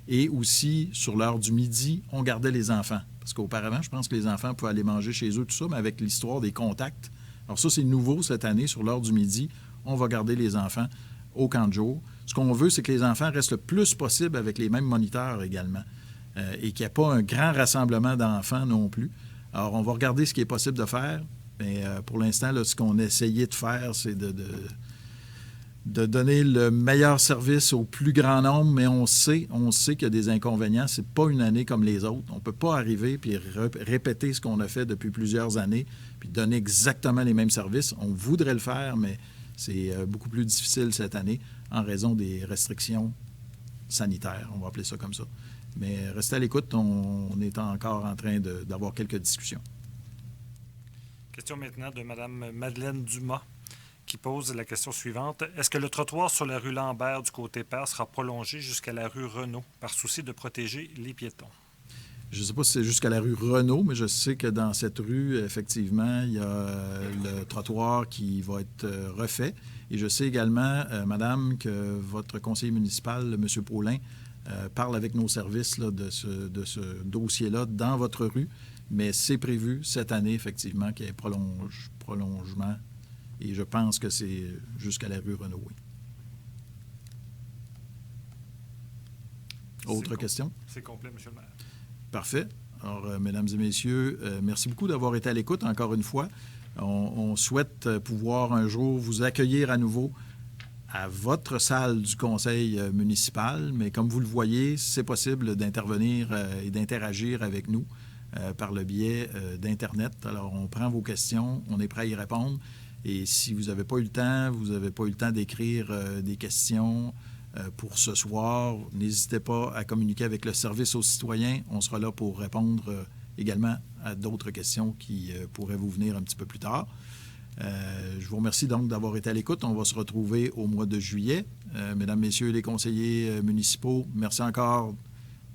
Et aussi, sur l'heure du midi, on gardait les enfants. Parce qu'auparavant, je pense que les enfants pouvaient aller manger chez eux, tout ça, mais avec l'histoire des contacts. Alors ça, c'est nouveau cette année. Sur l'heure du midi, on va garder les enfants au camp de jour. Ce qu'on veut, c'est que les enfants restent le plus possible avec les mêmes moniteurs également. Et qu'il n'y ait pas un grand rassemblement d'enfants non plus. Alors, on va regarder ce qui est possible de faire. Mais pour l'instant, là, ce qu'on a essayé de faire, c'est de donner le meilleur service au plus grand nombre, mais on sait qu'il y a des inconvénients. C'est pas une année comme les autres. On ne peut pas arriver puis répéter ce qu'on a fait depuis plusieurs années puis donner exactement les mêmes services. On voudrait le faire, mais c'est beaucoup plus difficile cette année en raison des restrictions sanitaires. On va appeler ça comme ça. Mais restez à l'écoute. On est encore en train d'avoir quelques discussions. Question maintenant de Mme Madeleine Dumas, qui pose la question suivante. Est-ce que le trottoir sur la rue Lambert du côté père sera prolongé jusqu'à la rue Renault par souci de protéger les piétons? Je ne sais pas si c'est jusqu'à la rue Renault, mais je sais que dans cette rue, effectivement, il y a le trottoir qui va être refait. Et je sais également, Madame, que votre conseiller municipal, M. Paulin, parle avec nos services là, de ce dossier-là dans votre rue. Mais c'est prévu cette année, effectivement, qu'il y ait prolongement. Et je pense que c'est jusqu'à la rue Renault, oui. Autre question? C'est complet, M. le maire. Parfait. Alors, mesdames et messieurs, merci beaucoup d'avoir été à l'écoute encore une fois. On souhaite pouvoir un jour vous accueillir à nouveau à votre salle du conseil municipal, mais comme vous le voyez, c'est possible d'intervenir et d'interagir avec nous par le biais d'Internet. Alors, on prend vos questions, on est prêt à y répondre. Et si vous n'avez pas eu le temps, vous n'avez pas eu le temps d'écrire des questions pour ce soir, n'hésitez pas à communiquer avec le service aux citoyens. On sera là pour répondre également à d'autres questions qui pourraient vous venir un petit peu plus tard. Je vous remercie donc d'avoir été à l'écoute. On va se retrouver au mois de juillet. Mesdames, Messieurs les conseillers municipaux, merci encore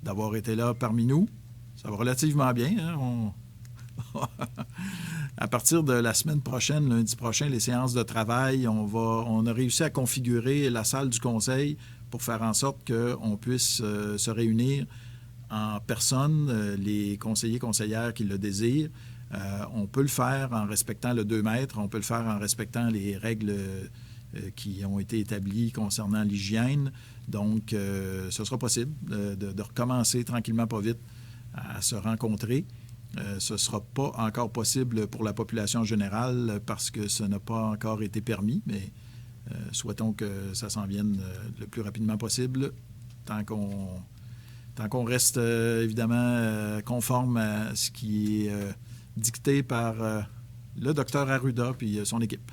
d'avoir été là parmi nous. Ça va relativement bien. Hein? À partir de la semaine prochaine, lundi prochain, les séances de travail, on a réussi à configurer la salle du conseil pour faire en sorte qu'on puisse se réunir en personne, les conseillers, conseillères qui le désirent. On peut le faire en respectant le 2 mètres, on peut le faire en respectant les règles qui ont été établies concernant l'hygiène. Donc, ce sera possible de recommencer tranquillement, pas vite, à se rencontrer. Ce ne sera pas encore possible pour la population générale parce que ce n'a pas encore été permis, mais souhaitons que ça s'en vienne le plus rapidement possible, tant qu'on reste évidemment conforme à ce qui est dicté par le docteur Arruda puis son équipe.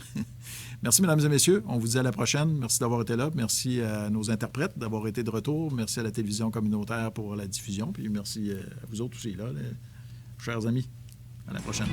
Merci, mesdames et messieurs. On vous dit à la prochaine. Merci d'avoir été là. Merci à nos interprètes d'avoir été de retour. Merci à la télévision communautaire pour la diffusion. Puis merci à vous autres aussi, là, chers amis. À la prochaine.